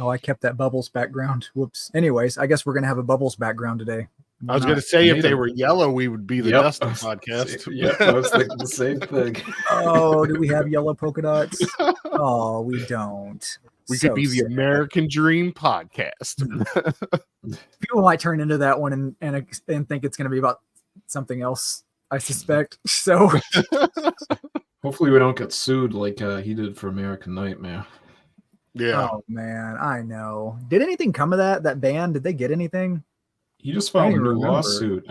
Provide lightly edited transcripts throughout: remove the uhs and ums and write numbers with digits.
Oh, I kept that Bubbles background. Whoops. Anyways, I guess we're going to have a Bubbles background today. I was going to say, if they were yellow, we would be the Dustin podcast. Yep, I was thinking the same thing. Oh, do we have yellow polka dots? Oh, we don't. We could be the American Dream podcast. People might turn into that one and think it's going to be about something else, I suspect. So hopefully we don't get sued like he did for American Nightmare. Yeah. Oh, man, I know. Did anything come of that band? Did they get anything? He just filed a new lawsuit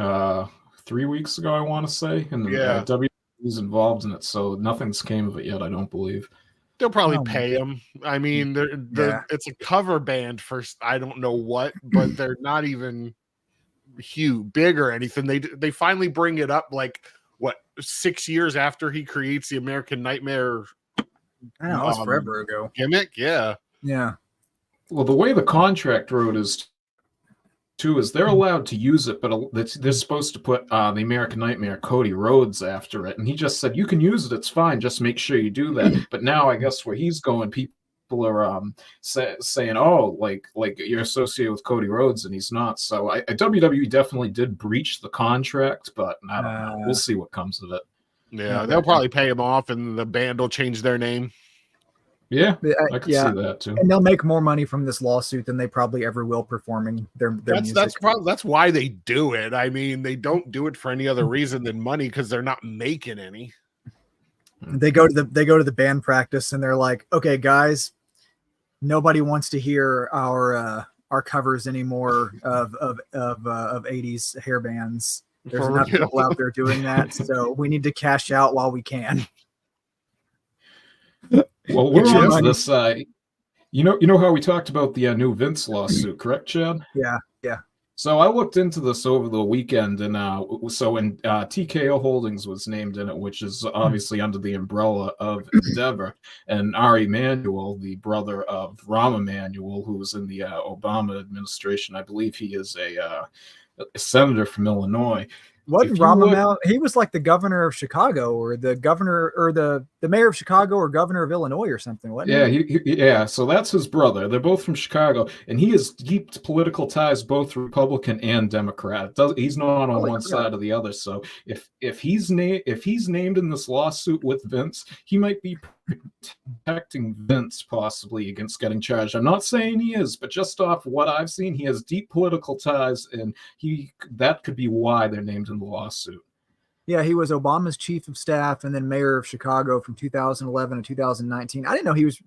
3 weeks ago, I want to say, and WWE is involved in it, so nothing's came of it yet, I don't believe. They'll probably pay him. I mean, it's a cover band for I don't know what, but they're not even big or anything. They finally bring it up like, what, 6 years after he creates the American Nightmare. I know, it was forever ago. Gimmick, yeah. Well, the way the contract wrote is they're allowed to use it, but they're supposed to put the American Nightmare Cody Rhodes after it, and he just said, "You can use it, it's fine. Just make sure you do that." But now, I guess where he's going, people are saying, "Oh, like you're associated with Cody Rhodes," and he's not. So WWE definitely did breach the contract, but I don't know. We'll see what comes of it. Yeah, they'll probably pay him off, and the band will change their name. Yeah, I can see that too. And they'll make more money from this lawsuit than they probably ever will performing their music. That's why they do it. I mean, they don't do it for any other reason than money, because they're not making any. They go to the band practice and they're like, "Okay, guys, nobody wants to hear our covers anymore of 80s hair bands. There's enough people out there doing that, so we need to cash out while we can." Well, we're on this. You know how we talked about the new Vince lawsuit, correct, Chad? Yeah. So I looked into this over the weekend, and when TKO Holdings was named in it, which is obviously under the umbrella of Endeavor, and Ari Emanuel, the brother of Rahm Emanuel, who was in the Obama administration, I believe he is a senator from Illinois. Wasn't Rahm Emanuel? He was like the governor of Chicago, or the governor, or the mayor of Chicago, or governor of Illinois, or something. Wasn't he? Yeah. So that's his brother. They're both from Chicago, and he has deep political ties, both Republican and Democrat. He's not on one side or the other. So if he's named in this lawsuit with Vince, he might be protecting Vince possibly against getting charged. I'm not saying he is, but just off what I've seen, he has deep political ties, and that could be why they're named in the lawsuit. Yeah, he was Obama's chief of staff and then mayor of Chicago from 2011 to 2019. I didn't know he was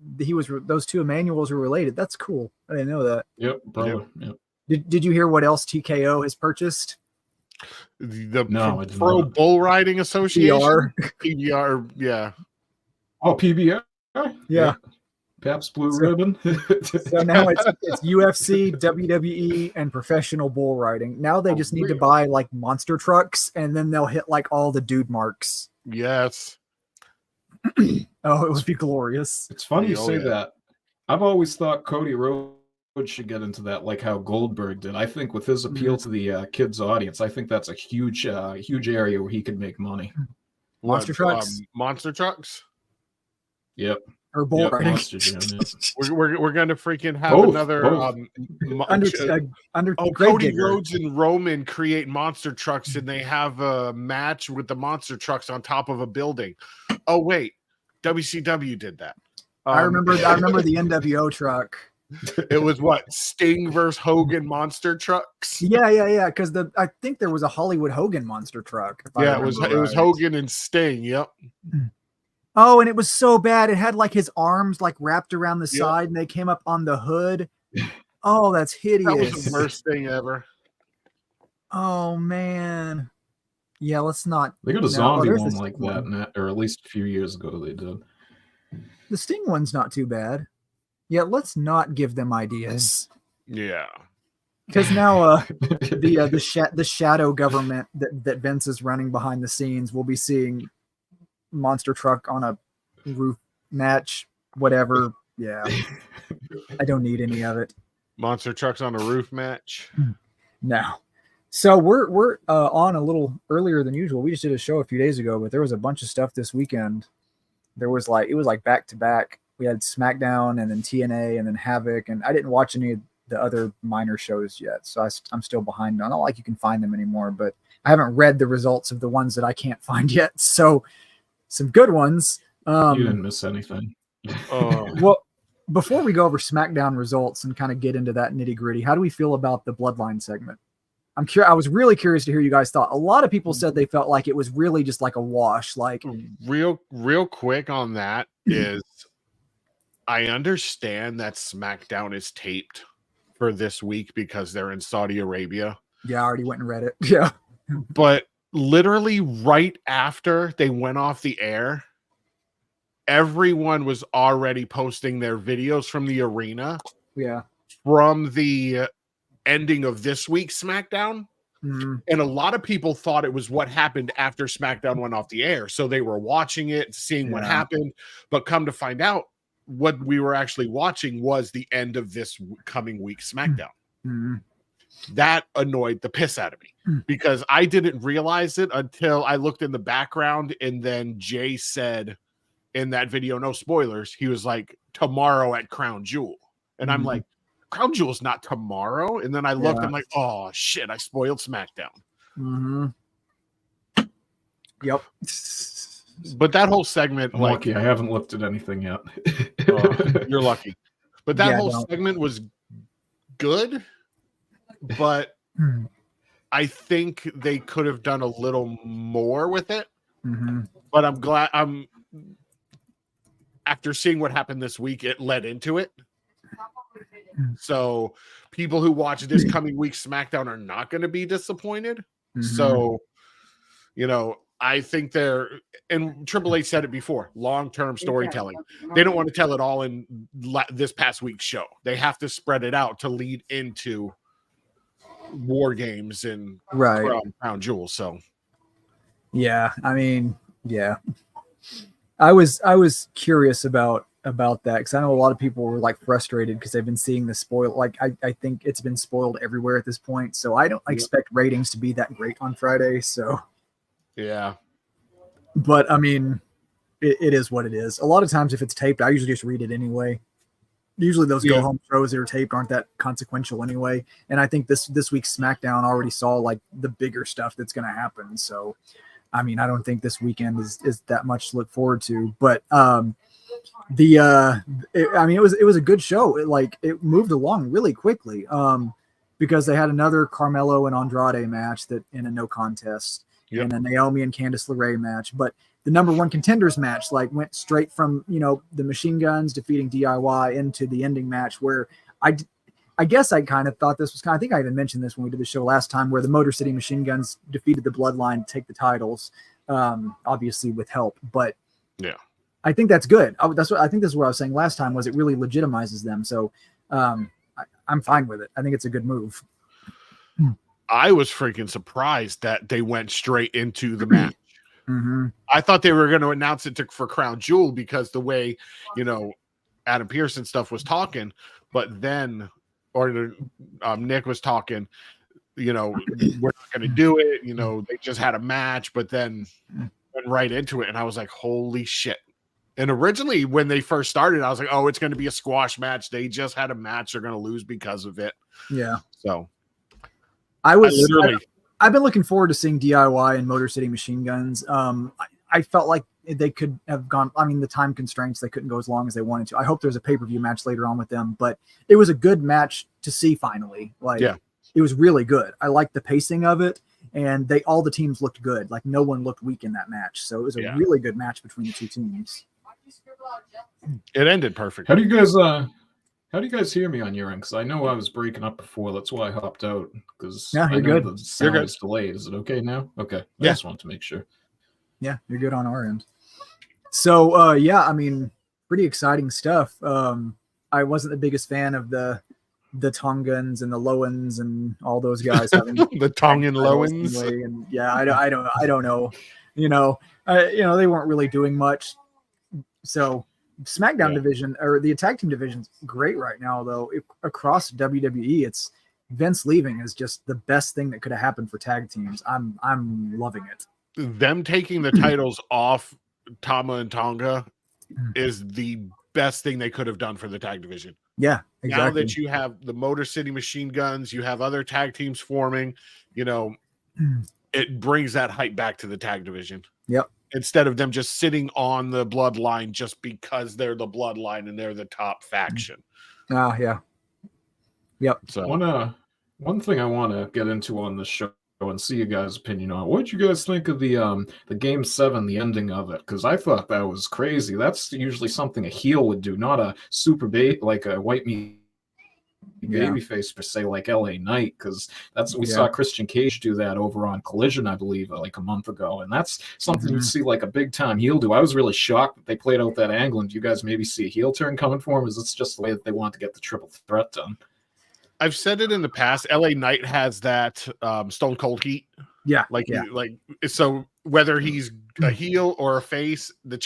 those two Emanuels were related. That's cool. I didn't know that. Yep, brother. Yep. Did you hear what else TKO has purchased? The Pro Bull Riding Association. PBR, yeah. Oh, PBR? Yeah. Pabst Blue Ribbon. So now it's UFC, WWE, and professional bull riding. Now they just need to buy like monster trucks, and then they'll hit like all the dude marks. Yes. Oh, it would be glorious. It's funny you say that. I've always thought Cody Rhodes should get into that, like how Goldberg did. I think with his appeal to the kids' audience, I think that's a huge area where he could make money. Monster trucks. Monster trucks. Yep. Or bull riding. We're gonna freaking have another Cody Rhodes and Roman create monster trucks, and they have a match with the monster trucks on top of a building. Oh wait, WCW did that. I remember the NWO truck. It was what, Sting versus Hogan monster trucks? Yeah. Because I think there was a Hollywood Hogan monster truck. Yeah, it was Hogan and Sting. Yep. Oh, and it was so bad. It had like his arms like wrapped around the side, and they came up on the hood. Oh, that's hideous. That was the worst thing ever. Oh man. Yeah, let's not. They got a zombie one like that, or at least a few years ago they did. The Sting one's not too bad. Yeah, let's not give them ideas. Yeah. Because now the shadow government that Vince is running behind the scenes will be seeing monster truck on a roof match, whatever. Yeah. I don't need any of it. Monster trucks on a roof match? No. So we're on a little earlier than usual. We just did a show a few days ago, but there was a bunch of stuff this weekend. It was like back to back we had SmackDown and then TNA and then Havoc, and I didn't watch any of the other minor shows yet, so I'm still behind on. Not like you can find them anymore, but I haven't read the results of the ones that I can't find yet. So some good ones. You didn't miss anything. Well, before we go over SmackDown results and kind of get into that nitty gritty, how do we feel about the Bloodline segment? I'm curious. I was really curious to hear you guys thought. A lot of people said they felt like it was really just like a wash. Like real quick on that is, I understand that SmackDown is taped for this week because they're in Saudi Arabia. Yeah, I already went and read it. Yeah, but literally right after they went off the air, everyone was already posting their videos from the arena. Yeah, from the ending of this week's SmackDown. Mm-hmm. And a lot of people thought it was what happened after SmackDown went off the air. So they were watching it, seeing what happened. But come to find out, what we were actually watching was the end of this coming week's SmackDown. Mm-hmm. That annoyed the piss out of me because I didn't realize it until I looked in the background. And then Jay said in that video, no spoilers, he was like, tomorrow at Crown Jewel. And I'm like, Crown Jewel's not tomorrow. And then I looked, I'm like, oh shit, I spoiled SmackDown. Mm-hmm. Yep. But that whole segment, I'm lucky I haven't looked at anything yet. You're lucky. But that whole segment was good, but I think they could have done a little more with it. Mm-hmm. But I'm glad after seeing what happened this week, it led into it. So people who watch this coming week SmackDown are not going to be disappointed. Mm-hmm. So, you know, I think and Triple H said it before, long-term storytelling. They don't want to tell it all in this past week's show. They have to spread it out to lead into War Games and Crown Jewel. So, yeah, I mean, yeah, I was curious about that because I know a lot of people were like frustrated because they've been seeing the spoil. Like I think it's been spoiled everywhere at this point. So I don't expect ratings to be that great on Friday. So yeah, but I mean, it is what it is. A lot of times if it's taped, I usually just read it anyway. Usually those go home shows that are taped aren't that consequential anyway. And I think this week's SmackDown already saw like the bigger stuff that's going to happen. So I mean, I don't think this weekend is that much to look forward to. But I mean, it was a good show. It moved along really quickly because they had another Carmelo and Andrade match that in a no contest, and a Naomi and Candice LeRae match. But the number one contenders match went straight from the Machine Guns defeating DIY into the ending match where I guess I kind of thought this was I think I even mentioned this when we did the show last time where the Motor City Machine Guns defeated the Bloodline to take the titles, obviously with help, but yeah. I think that's good. I think this is what I was saying last time was it really legitimizes them. So I'm fine with it. I think it's a good move. I was freaking surprised that they went straight into the match. Mm-hmm. I thought they were going to announce it for Crown Jewel because the way, Adam Pearce and stuff was talking, but then, Nick was talking, we're not going to do it. They just had a match, but then went right into it. And I was like, holy shit. And originally when they first started, I was like, oh, it's going to be a squash match. They just had a match. They're going to lose because of it. Yeah. So I've been looking forward to seeing DIY and Motor City Machine Guns. I felt like they could have gone. I mean, the time constraints, they couldn't go as long as they wanted to. I hope there's a pay-per-view match later on with them, but it was a good match to see finally. It was really good. I liked the pacing of it, and all the teams looked good. Like no one looked weak in that match. So it was a really good match between the two teams. It ended perfect. How do you guys hear me on your end? Because I know I was breaking up before. That's why I hopped out. Because you're good. The sound is delayed. Is it okay now? Okay. I just want to make sure. Yeah, you're good on our end. So I mean, pretty exciting stuff. I wasn't the biggest fan of the Tongans and the Lowens and all those guys having the Tongan Lowens. Anyway, and I don't know. They weren't really doing much. So SmackDown division or the tag team division's great right now, though. Across WWE, it's Vince leaving is just the best thing that could have happened for tag teams. I'm loving it. Them taking the titles off Tama and Tonga is the best thing they could have done for the tag division. Yeah, exactly. Now that you have the Motor City Machine Guns, you have other tag teams forming, it brings that hype back to the tag division. Yep. Instead of them just sitting on the bloodline just because they're the bloodline and they're the top faction. Yeah. Yep. So one thing I want to get into on this show and see you guys' opinion on. What did you guys think of the Game 7, the ending of it? Because I thought that was crazy. That's usually something a heel would do, not a super like a white meat babyface per se, like LA Knight. Because we saw Christian Cage do that over on Collision, I believe, like a month ago, and that's something you see like a big time heel do. I was really shocked that they played out that angle. And do you guys maybe see a heel turn coming for him? Is this just the way that they want to get the triple threat done? I've said it in the past. LA Knight has that Stone Cold heat. Yeah. So whether he's a heel or a face, the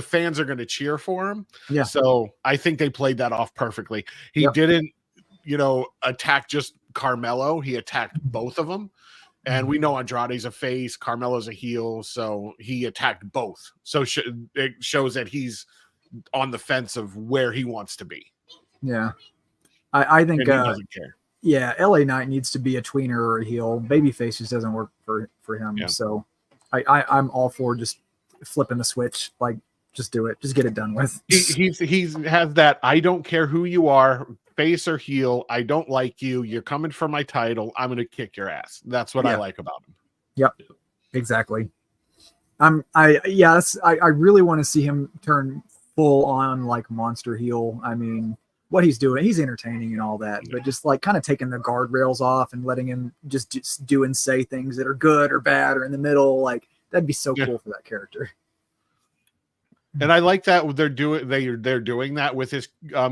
fans are going to cheer for him. Yeah. So I think they played that off perfectly. He didn't, attack just Carmelo. He attacked both of them. And we know Andrade's a face, Carmelo's a heel, so he attacked both. So it shows that he's on the fence of where he wants to be. Yeah. I think he doesn't care. Yeah, LA Knight needs to be a tweener or a heel. Babyface just doesn't work for him. Yeah. So I'm all for just flipping the switch. Like, just do it. Just get it done with. He has that I don't care who you are, face or heel. I don't like you. You're coming for my title. I'm going to kick your ass. That's what I like about him. Yep, exactly. I really want to see him turn full on like monster heel. I mean, what he's doing, he's entertaining and all that, but just like kind of taking the guardrails off and letting him just do and say things that are good or bad or in the middle, like that'd be so cool for that character. And I like that they're doing that with his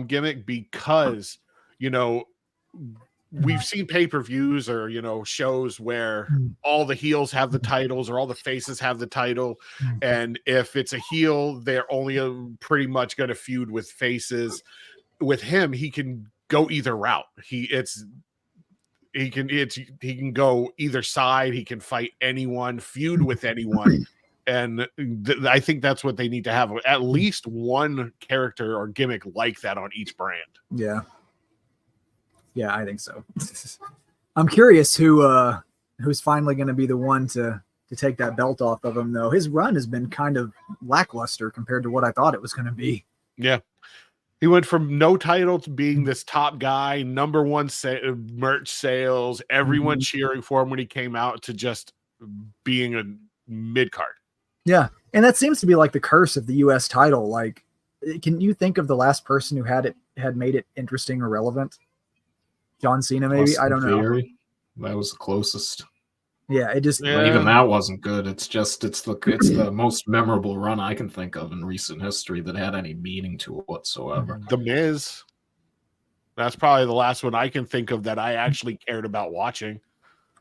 gimmick because we've seen pay-per-views or shows where all the heels have the titles or all the faces have the title, and if it's a heel, they're only pretty much going to feud with faces. With him, he can go either route. He can go either side. He can fight anyone, feud with anyone, and I think that's what they need to have. At least one character or gimmick like that on each brand. Yeah, I think so. I'm curious who's finally going to be the one to take that belt off of him, though. His run has been kind of lackluster compared to what I thought it was going to be. Yeah. He went from no title to being this top guy, number one merch sales, everyone cheering for him when he came out, to just being a mid card. Yeah, and that seems to be like the curse of the U.S. title. Like, can you think of the last person who had made it interesting or relevant? John Cena, maybe. I don't know. That was the closest. Yeah, it just even that wasn't good. It's the most memorable run I can think of in recent history that had any meaning to it whatsoever. The Miz. That's probably the last one I can think of that I actually cared about watching.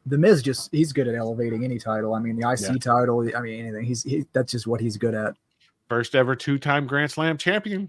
The Miz he's good at elevating any title. I mean, the IC title, I mean, anything. That's just what he's good at. First ever 2-time Grand Slam champion.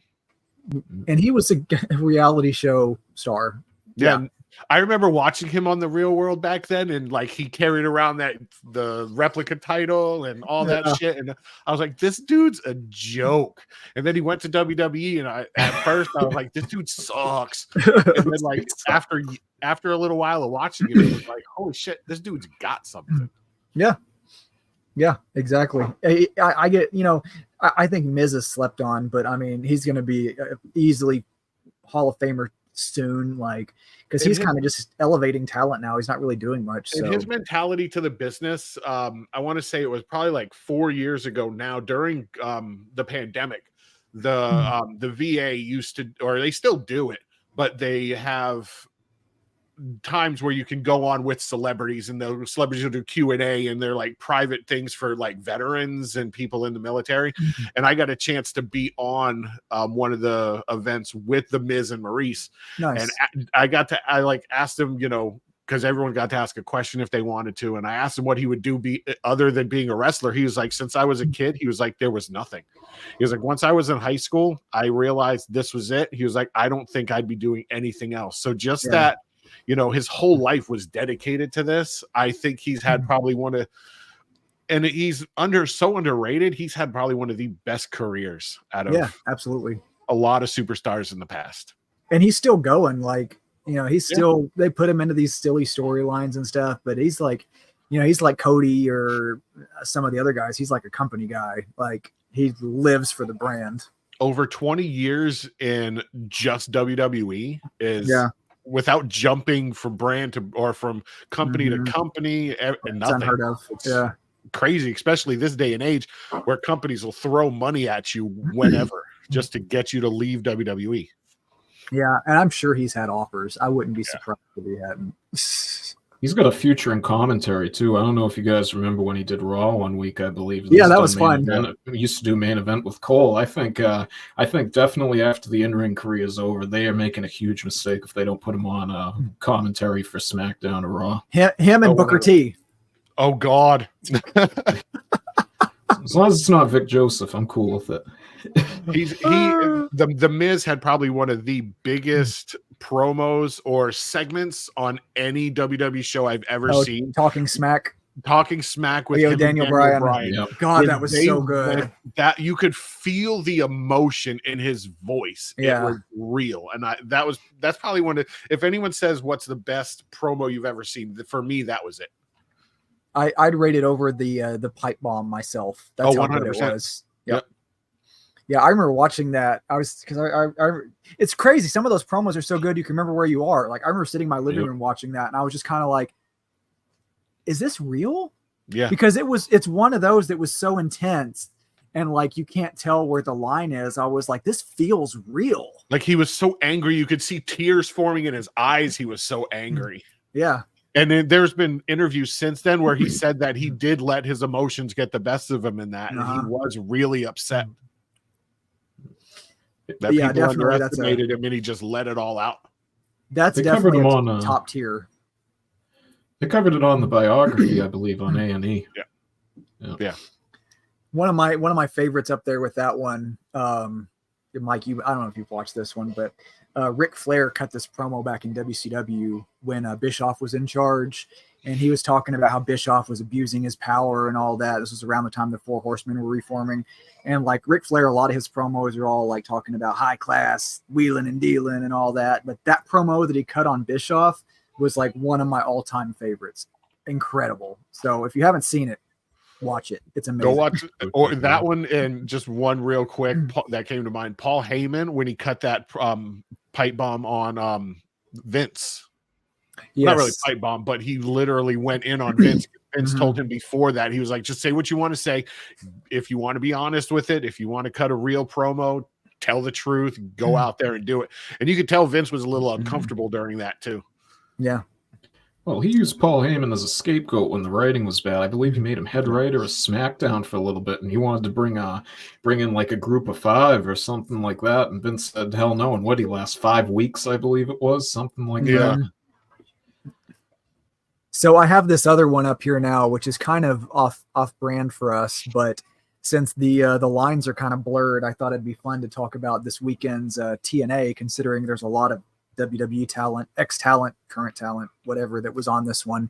And he was a reality show star. Yeah. I remember watching him on The Real World back then, and like he carried around the replica title and all that shit, and I was like, this dude's a joke. And then he went to WWE, and at first I was like, this dude sucks. And then like after a little while of watching it was like, holy shit, this dude's got something. Yeah, exactly. I get, I think Miz is slept on, but I mean, he's going to be easily Hall of Famer soon, like, because he's kind of just elevating talent now. He's not really doing much. And his mentality to the business, I want to say it was probably like 4 years ago now, during the pandemic, the VA used to, or they still do it, but they have times where you can go on with celebrities, and the celebrities will do Q&A, and they're like private things for like veterans and people in the military. And I got a chance to be on one of the events with the Miz and Maurice. Nice. And I asked him, because everyone got to ask a question if they wanted to, and I asked him what he would do other than being a wrestler. He was like, since I was a kid, he was like, there was nothing. He was like, once I was in high school, I realized this was it. He was like, I don't think I'd be doing anything else. So just that, his whole life was dedicated to this. I think he's had probably and he's so underrated. He's had probably one of the best careers out of absolutely a lot of superstars in the past. And he's still going. Like, he's still, they put him into these silly storylines and stuff, but he's like, he's like Cody or some of the other guys. He's like a company guy. Like, he lives for the brand. Over 20 years in just WWE is without jumping from brand to, or from company to company, and nothing. It's unheard of. It's crazy, especially this day and age where companies will throw money at you whenever just to get you to leave WWE. Yeah, and I'm sure he's had offers. I wouldn't be surprised if he hadn't. He's got a future in commentary too. I don't know if you guys remember when he did Raw one week, I believe. Yeah, that was fun. He used to do main event with Cole. I think definitely after the in-ring career is over, they are making a huge mistake if they don't put him on commentary for SmackDown or Raw. Him and Booker T. Oh God. As long as it's not Vic Joseph, I'm cool with it. The Miz had probably one of the biggest promos or segments on any WWE show I've ever seen. Talking smack with him Daniel Bryan. Yep. God, that was so good. That you could feel the emotion in his voice. Yeah. It was real. And that's probably one of, if anyone says what's the best promo you've ever seen, for me, that was it. I'd rate it over the pipe bomb myself. That's how good it was. Yep. Yeah, I remember watching that. Because it's crazy. Some of those promos are so good you can remember where you are. Like, I remember sitting in my living room watching that, and I was just kind of like, "Is this real?" Yeah. Because it's one of those that was so intense, and like you can't tell where the line is. I was like, "This feels real." Like, he was so angry, you could see tears forming in his eyes. He was so angry. Yeah. And then there's been interviews since then where he said that he did let his emotions get the best of him in that, and he was really upset. That people underestimated him, and he just let it all out. That's definitely top tier. They covered it on the biography, I believe, on A&E. Yeah. One of my favorites up there with that one, Mike. I don't know if you've watched this one, but Ric Flair cut this promo back in WCW when Bischoff was in charge, and he was talking about how Bischoff was abusing his power and all that. This was around the time the Four Horsemen were reforming. And like Ric Flair, a lot of his promos are all like talking about high class, wheeling and dealing and all that. But that promo that he cut on Bischoff was like one of my all-time favorites. Incredible. So if you haven't seen it, watch it. It's amazing. Go watch or that one. And just one real quick that came to mind. Paul Heyman, when he cut that pipe bomb on Vince. Yes. Not really pipe bomb, but he literally went in on Vince. Vince told him before that, he was like, just say what you want to say. If you want to be honest with it, if you want to cut a real promo, tell the truth, go out there and do it. And you could tell Vince was a little uncomfortable during that too. Yeah. Well, he used Paul Heyman as a scapegoat when the writing was bad. I believe he made him head writer of SmackDown for a little bit, and he wanted to bring in like a group of 5 or something like that. And Vince said, hell no. And what, he last 5 weeks, I believe it was, something like that. So I have this other one up here now, which is kind of off brand for us, but since the lines are kind of blurred, I thought it'd be fun to talk about this weekend's TNA, considering there's a lot of WWE talent, ex-talent, current talent, whatever that was on this one.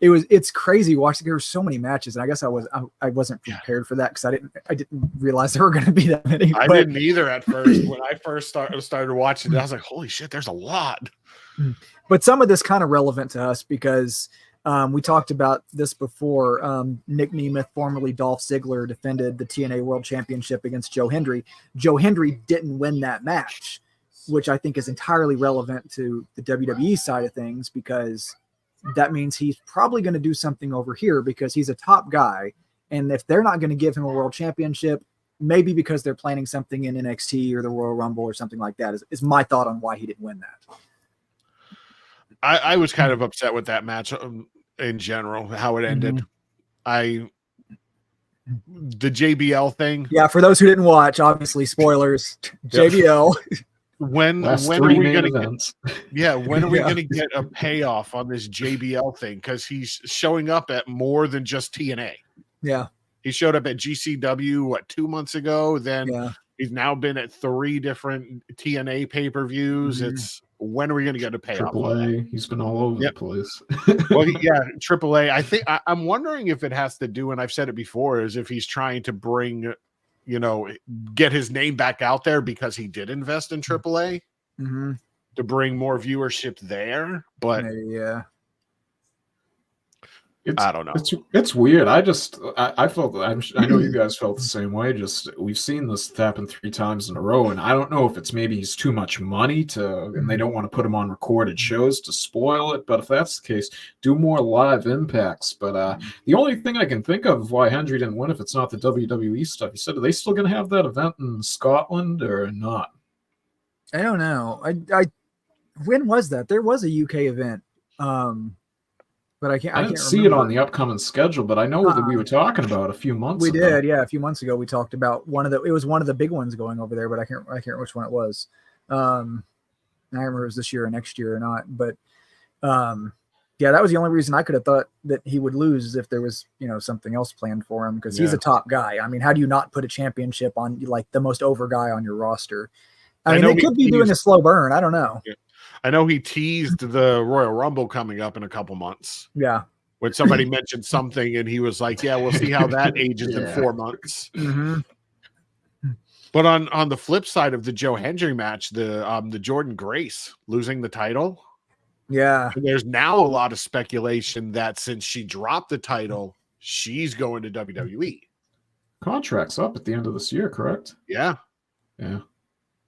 It's crazy watching. There were so many matches, and I guess I wasn't prepared for that because I didn't realize there were going to be that many. I didn't either at first. When I first started watching it, I was like, holy shit, there's a lot. But some of this kind of relevant to us because we talked about this before. Nick Nemeth, formerly Dolph Ziggler, defended the TNA World Championship against Joe Hendry. Joe Hendry didn't win that match, which I think is entirely relevant to the WWE side of things because that means he's probably going to do something over here because he's a top guy. And if they're not going to give him a world championship, maybe because they're planning something in NXT or the Royal Rumble or something like that is my thought on why he didn't win that. I was kind of upset with that match in general, how it ended. The JBL thing. Yeah, for those who didn't watch, obviously spoilers. JBL. When are we going to get? When are we going to get a payoff on this JBL thing? Because he's showing up at more than just TNA. Yeah, he showed up at GCW 2 months ago. Then he's now been at 3 different TNA pay-per-views. It's when are we going to get a payoff? AAA, he's been all over the place. Well, yeah, AAA. I think I'm wondering if it has to do, and I've said it before, is if he's trying to bring, get his name back out there because he did invest in AAA to bring more viewership there. But yeah. I don't know. It's weird. I felt, I know you guys felt the same way. Just we've seen this happen 3 times in a row, and I don't know if it's maybe he's too much money and they don't want to put him on recorded shows to spoil it. But if that's the case, do more live impacts. But the only thing I can think of why Hendry didn't win, if it's not the WWE stuff, he said, are they still going to have that event in Scotland or not? I don't know. I when was that? There was a UK event. But I didn't see it on the upcoming schedule, but I know that we were talking about a few months ago. We did, yeah. A few months ago, we talked about it was one of the big ones going over there, but I can't remember which one it was. I remember it was this year or next year or not. But yeah, that was the only reason I could have thought that he would lose is if there was, something else planned for him, because he's a top guy. I mean, how do you not put a championship on like the most over guy on your roster? I mean, they could be doing a slow burn. I don't know. Yeah. I know he teased the Royal Rumble coming up in a couple months. Yeah. When somebody mentioned something and he was like, yeah, we'll see how that ages in 4 months. But on the flip side of the Joe Hendry match, the Jordan Grace losing the title. Yeah. There's now a lot of speculation that since she dropped the title, she's going to WWE. Contract's up at the end of this year, correct? Yeah. Yeah.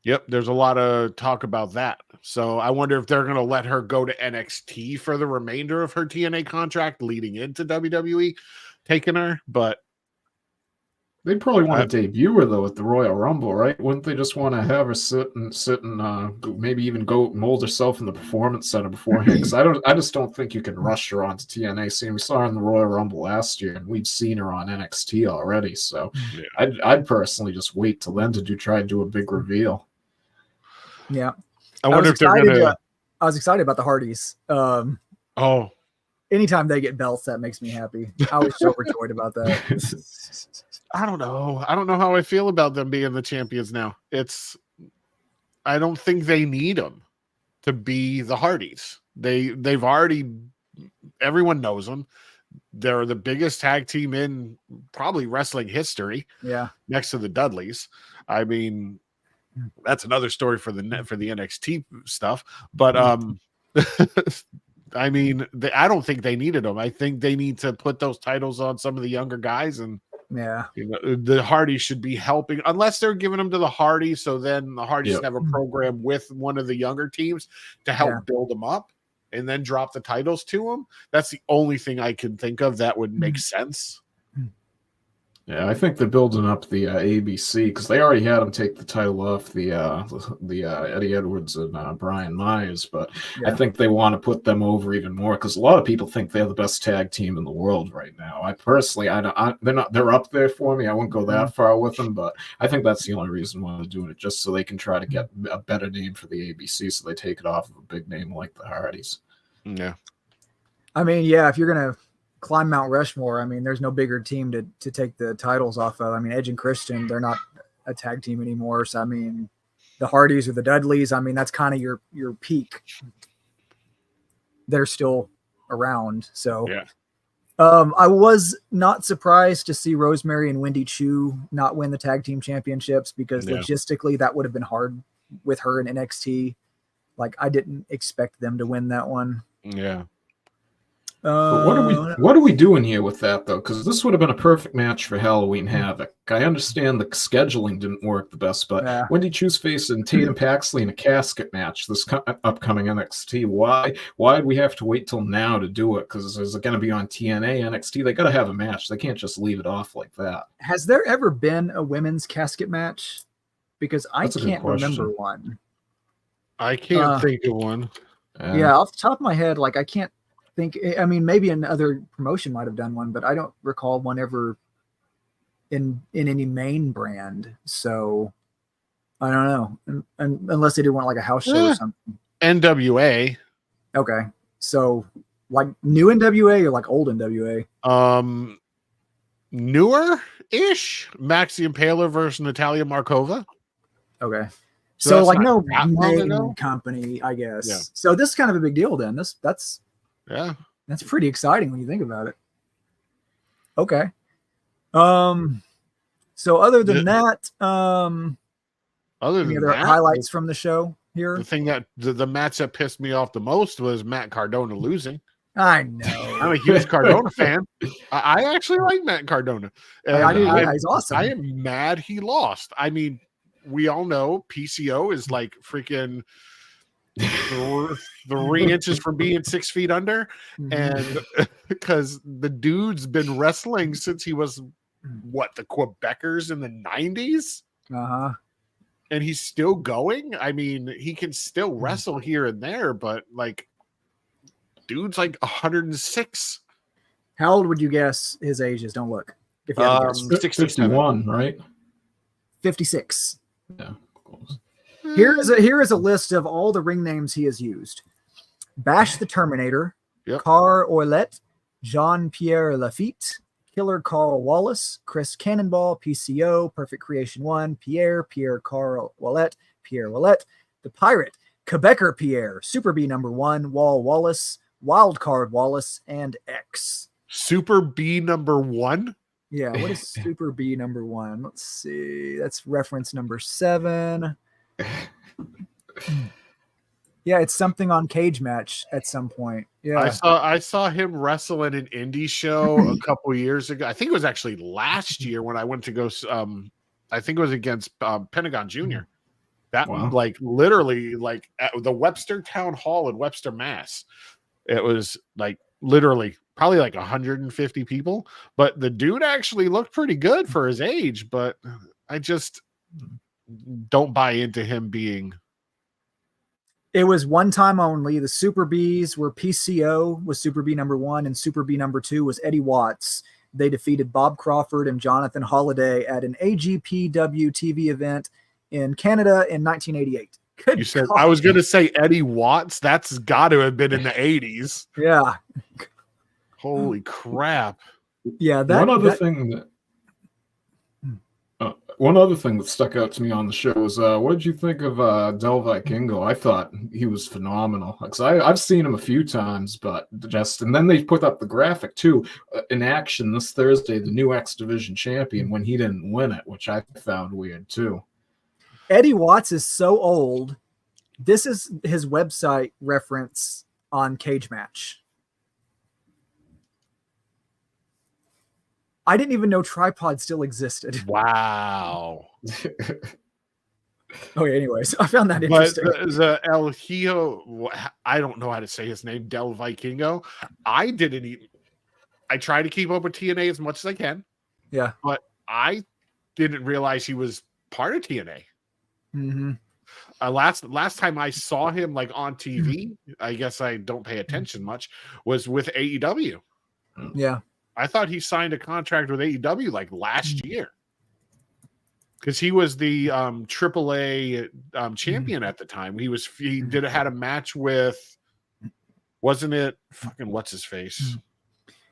Yep, there's a lot of talk about that. So I wonder if they're going to let her go to NXT for the remainder of her TNA contract leading into WWE taking her. But they'd probably want to debut her, though, at the Royal Rumble, right? Wouldn't they just want to have her sit and maybe even go mold herself in the Performance Center beforehand? Because I just don't think you can rush her onto TNA. See, we saw her in the Royal Rumble last year, and we've seen her on NXT already. So I'd personally just wait till then to try and do a big reveal. Yeah. I wonder if they're going to. I was excited about the Hardys. Anytime they get belts, that makes me happy. I was so overjoyed about that. I don't know. I don't know how I feel about them being the champions now. I don't think they need them to be the Hardys. They've already, everyone knows them. They're the biggest tag team in probably wrestling history. Yeah. Next to the Dudleys. I mean, that's another story for the NXT stuff. But I mean, I don't think they needed them. I think they need to put those titles on some of the younger guys, and the Hardys should be helping, unless they're giving them to the Hardys. So then the Hardys have a program with one of the younger teams to help build them up, and then drop the titles to them. That's the only thing I can think of that would make sense. Yeah, I think they're building up the ABC because they already had them take the title off the Eddie Edwards and Brian Myers, but I think they want to put them over even more because a lot of people think they're the best tag team in the world right now. I personally, they're up there for me. I wouldn't go that far with them, but I think that's the only reason why they're doing it, just so they can try to get a better name for the ABC, so they take it off of a big name like the Hardys. Yeah, I mean, if you're gonna climb Mount Rushmore, I mean, there's no bigger team to take the titles off of. I mean, Edge and Christian, they're not a tag team anymore. So I mean, the Hardys or the Dudleys, I mean, that's kind of your peak. They're still around. So I was not surprised to see Rosemary and Wendy Chu not win the tag team championships, because logistically that would have been hard with her in NXT. Like, I didn't expect them to win that one. Yeah. But what are we doing here with that, though? Because this would have been a perfect match for Halloween Havoc. I understand the scheduling didn't work the best, but Wendy Chu's facing Tatum Paxley in a casket match this upcoming NXT. Why did we have to wait till now to do it? Because is it going to be on TNA, NXT? They got to have a match. They can't just leave it off like that. Has there ever been a women's casket match? Because I can't remember one. I can't think of one. Yeah, off the top of my head, like, I can't think. I mean, maybe another promotion might have done one, but I don't recall one ever in any main brand. So I don't know, unless they did one like a house show or something. NWA. Okay, so like new NWA or like old NWA? Newer ish. Maxi Impaler versus Natalia Markova. Okay. So that's like not no that long name ago? company, I guess. Yeah. So this is kind of a big deal then. That's Yeah. pretty exciting when you think about it. Okay. So other than that, other any than other that, highlights from the show here? the thing that the match that pissed me off the most was Matt Cardona losing. I know. I'm a huge Cardona fan. I actually like Matt Cardona. And I do. Yeah, he's awesome. I am mad he lost. I mean, we all know PCO is like freaking 3 inches from being 6 feet under. And because the dude's been wrestling since he was the Quebecers in the 90s? Uh-huh. And he's still going. I mean, he can still wrestle here and there, but like, dude's like 106. How old would you guess his age is? Don't look. If you had to guess. 61, right? 56. Yeah. Close. Here is a list of all the ring names he has used: Bash the Terminator, Car Orlet, Jean-Pierre Lafitte, Killer Carl Wallace, Chris Cannonball, PCO, Perfect Creation 1, Pierre Carl Wallet, Pierre Wallet, The Pirate, Quebecer Pierre, Super B number 1, Wall Wallace, Wildcard Wallace, and X. Super B number 1? Yeah, what is Super B number 1? Let's see. That's reference number 7. Yeah, it's something on Cage Match at some point. Yeah, I saw him wrestle in an indie show a couple years ago. I think it was actually last year when I went to go. I think it was against Pentagon Jr. That like literally like at the Webster Town Hall in Webster, Mass. It was like literally probably like 150 people, but the dude actually looked pretty good for his age. But I just don't buy into him being. It was one time only. The Super Bs were PCO was Super B number 1, and Super B number 2 was Eddie Watts. They defeated Bob Crawford and Jonathan Holiday at an AGPW TV event in Canada in 1988. Good you said God. I was going to say Eddie Watts. That's got to have been in the 80s. Yeah. Holy crap. Yeah. One other thing that stuck out to me on the show was what did you think of Del Vikingo? I thought he was phenomenal. Because I've seen him a few times, but and then they put up the graphic too in action this Thursday, the new X Division champion when he didn't win it, which I found weird too. Eddie Watts is so old. This is his website reference on Cage Match. I didn't even know Tripod still existed. Wow. Okay, anyways, I found that interesting. But the El Hijo, I don't know how to say his name, Del Vikingo. I didn't even. I try to keep up with TNA as much as I can. Yeah. But I didn't realize he was part of TNA. Mm-hmm. Last time I saw him like on TV, I guess I don't pay attention much, was with AEW. Yeah. I thought he signed a contract with AEW like last year because he was the AAA champion at the time. He had a match with, wasn't it fucking what's his face?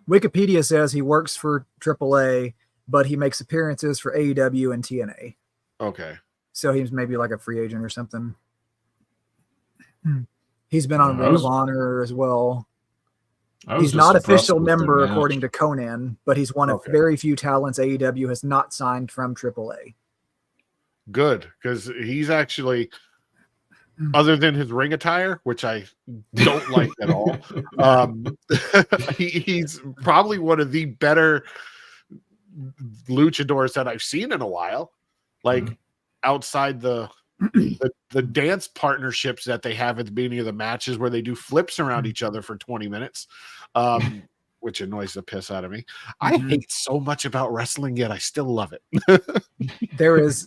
Wikipedia says he works for AAA, but he makes appearances for AEW and TNA. Okay, so he's maybe like a free agent or something. He's been on Ring of Honor as well. He's not official member according to Conan, but he's one of very few talents AEW has not signed from AAA. Good, because he's actually, other than his ring attire, which I don't like at all, he's probably one of the better luchadors that I've seen in a while. Like outside the dance partnerships that they have at the beginning of the matches where they do flips around each other for 20 minutes, which annoys the piss out of me. I hate so much about wrestling, yet I still love it. There's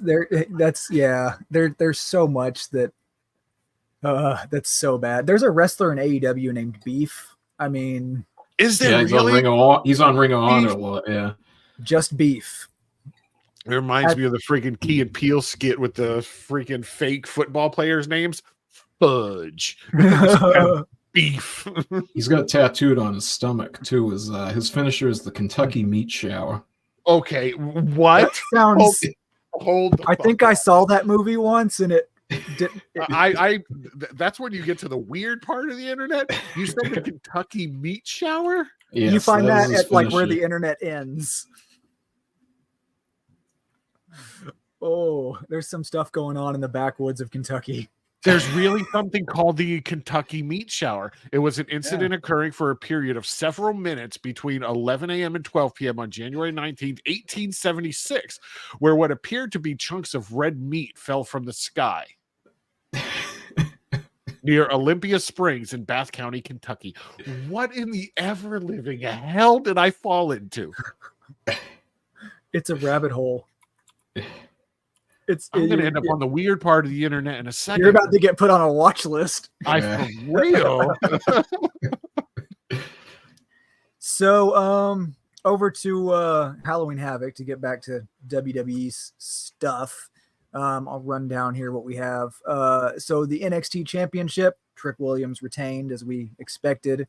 so much that's so bad. There's a wrestler in AEW named Beef. I mean, is there he's really? He's on Ring of Honor a lot, yeah. Just Beef. It reminds me of the freaking Key and Peele skit with the freaking fake football players' names. Fudge. Beef. He's got tattooed on his stomach too. His finisher is the Kentucky Meat Shower. Okay, what? That sounds. I think I saw that movie once, and it That's when you get to the weird part of the internet. You said the Kentucky meat shower. Yes, you find that is at like where finisher. the internet ends. Oh, there's some stuff going on in the backwoods of Kentucky. There's really something called the Kentucky meat shower. It was an incident occurring for a period of several minutes between 11 a.m. and 12 p.m. on January 19th, 1876, where what appeared to be chunks of red meat fell from the sky near Olympia Springs in Bath County, Kentucky. What in the ever-living hell did I fall into? It's a rabbit hole. I'm going to end up on the weird part of the internet in a second. You're about to get put on a watch list. For real. So, over to Halloween Havoc to get back to WWE's stuff. I'll run down here what we have. So the NXT Championship, Trick Williams retained as we expected.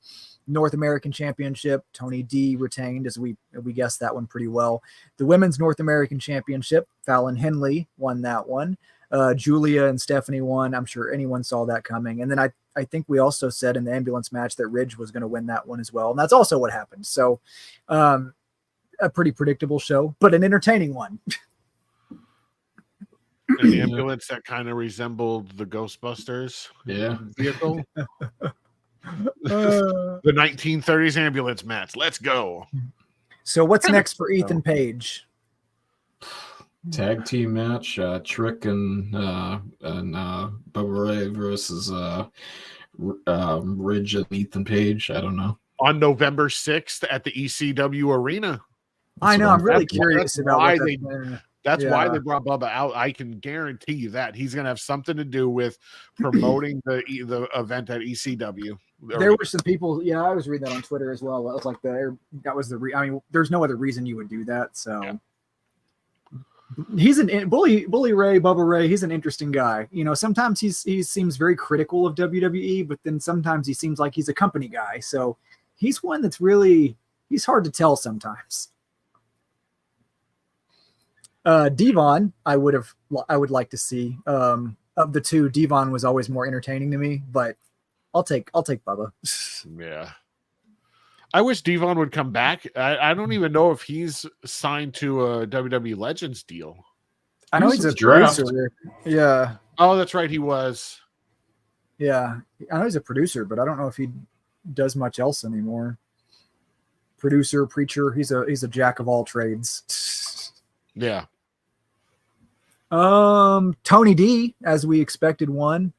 North American Championship, Tony D retained as we guessed that one pretty well. The Women's North American Championship, Fallon Henley won that one. Julia and Stephanie won. I'm sure anyone saw that coming. And then I think we also said in the ambulance match that Ridge was going to win that one as well. And that's also what happened. So a pretty predictable show, but an entertaining one. An ambulance that kind of resembled the Ghostbusters vehicle. The 1930s ambulance match. Let's go. So what's next for Ethan Page? Tag team match, Trick and Bubba Ray versus Ridge and Ethan Page. I don't know. On November 6th at the ECW Arena. I know. I'm really curious about why what That's why they brought Bubba out. I can guarantee you that he's going to have something to do with promoting the event at ECW. There were some people. Yeah, I was reading that on Twitter as well. It was like that was the. I mean, there's no other reason you would do that. So he's an Bully Ray, Bubba Ray. He's an interesting guy. You know, sometimes he seems very critical of WWE, but then sometimes he seems like he's a company guy. So he's one that's really he's hard to tell sometimes. Devon, I would like to see. Of the two, Devon was always more entertaining to me, but I'll take Bubba. Yeah. I wish Devon would come back. I don't even know if he's signed to a WWE Legends deal. I know he's a producer. Yeah. Oh, that's right. He was. Yeah. I know he's a producer, but I don't know if he does much else anymore. Producer, preacher. He's a jack of all trades. Yeah. Tony D, as we expected, won.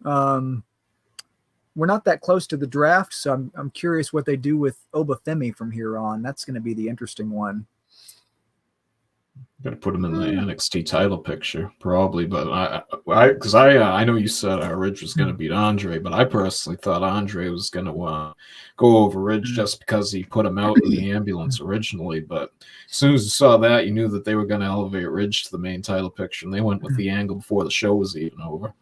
We're not that close to the draft, so I'm curious what they do with Obafemi from here on. That's going to be the interesting one. Got to put him in the NXT title picture, probably. But I know you said Ridge was going to beat Andre, but I personally thought Andre was going to go over Ridge just because he put him out in the ambulance originally. But as soon as you saw that, you knew that they were going to elevate Ridge to the main title picture, and they went with the angle before the show was even over.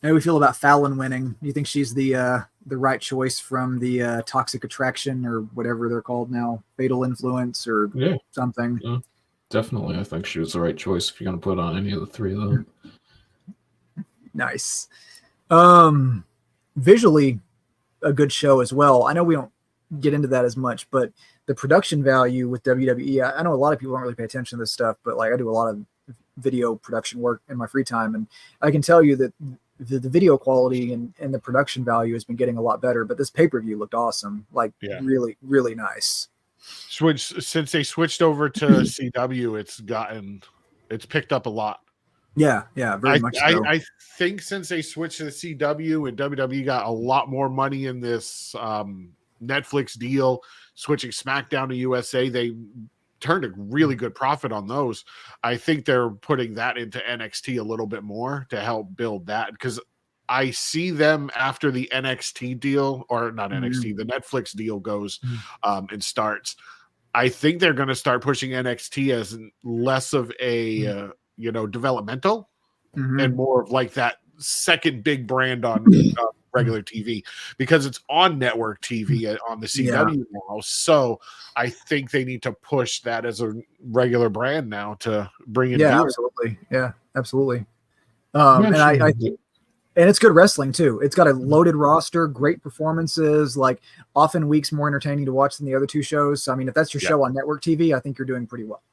How do we feel about Fallon winning? Do you think she's the right choice from the Toxic Attraction or whatever they're called now, Fatal Influence or something? Yeah, definitely. I think she was the right choice if you're going to put on any of the three of them. Nice. Visually, a good show as well. I know we don't get into that as much, but the production value with WWE, I know a lot of people don't really pay attention to this stuff, but like I do a lot of video production work in my free time, and I can tell you that the video quality and the production value has been getting a lot better, but this pay-per-view looked awesome. Like really, really nice. Since they switched over to CW, it's picked up a lot. Yeah, very much so. I think since they switched to the CW and WWE got a lot more money in this Netflix deal, switching SmackDown to USA, they turned a really good profit on those. I think they're putting that into NXT a little bit more to help build that, because I see them after the NXT deal, or not NXT, the Netflix deal goes and starts. I think they're going to start pushing NXT as less of a developmental and more of like that second big brand on regular TV, because it's on network TV on the CW now. So I think they need to push that as a regular brand now to bring in viewers. Absolutely. Yeah, absolutely. And it's good wrestling too. It's got a loaded roster, great performances, like often weeks more entertaining to watch than the other two shows. So, I mean, if that's your show on network TV, I think you're doing pretty well.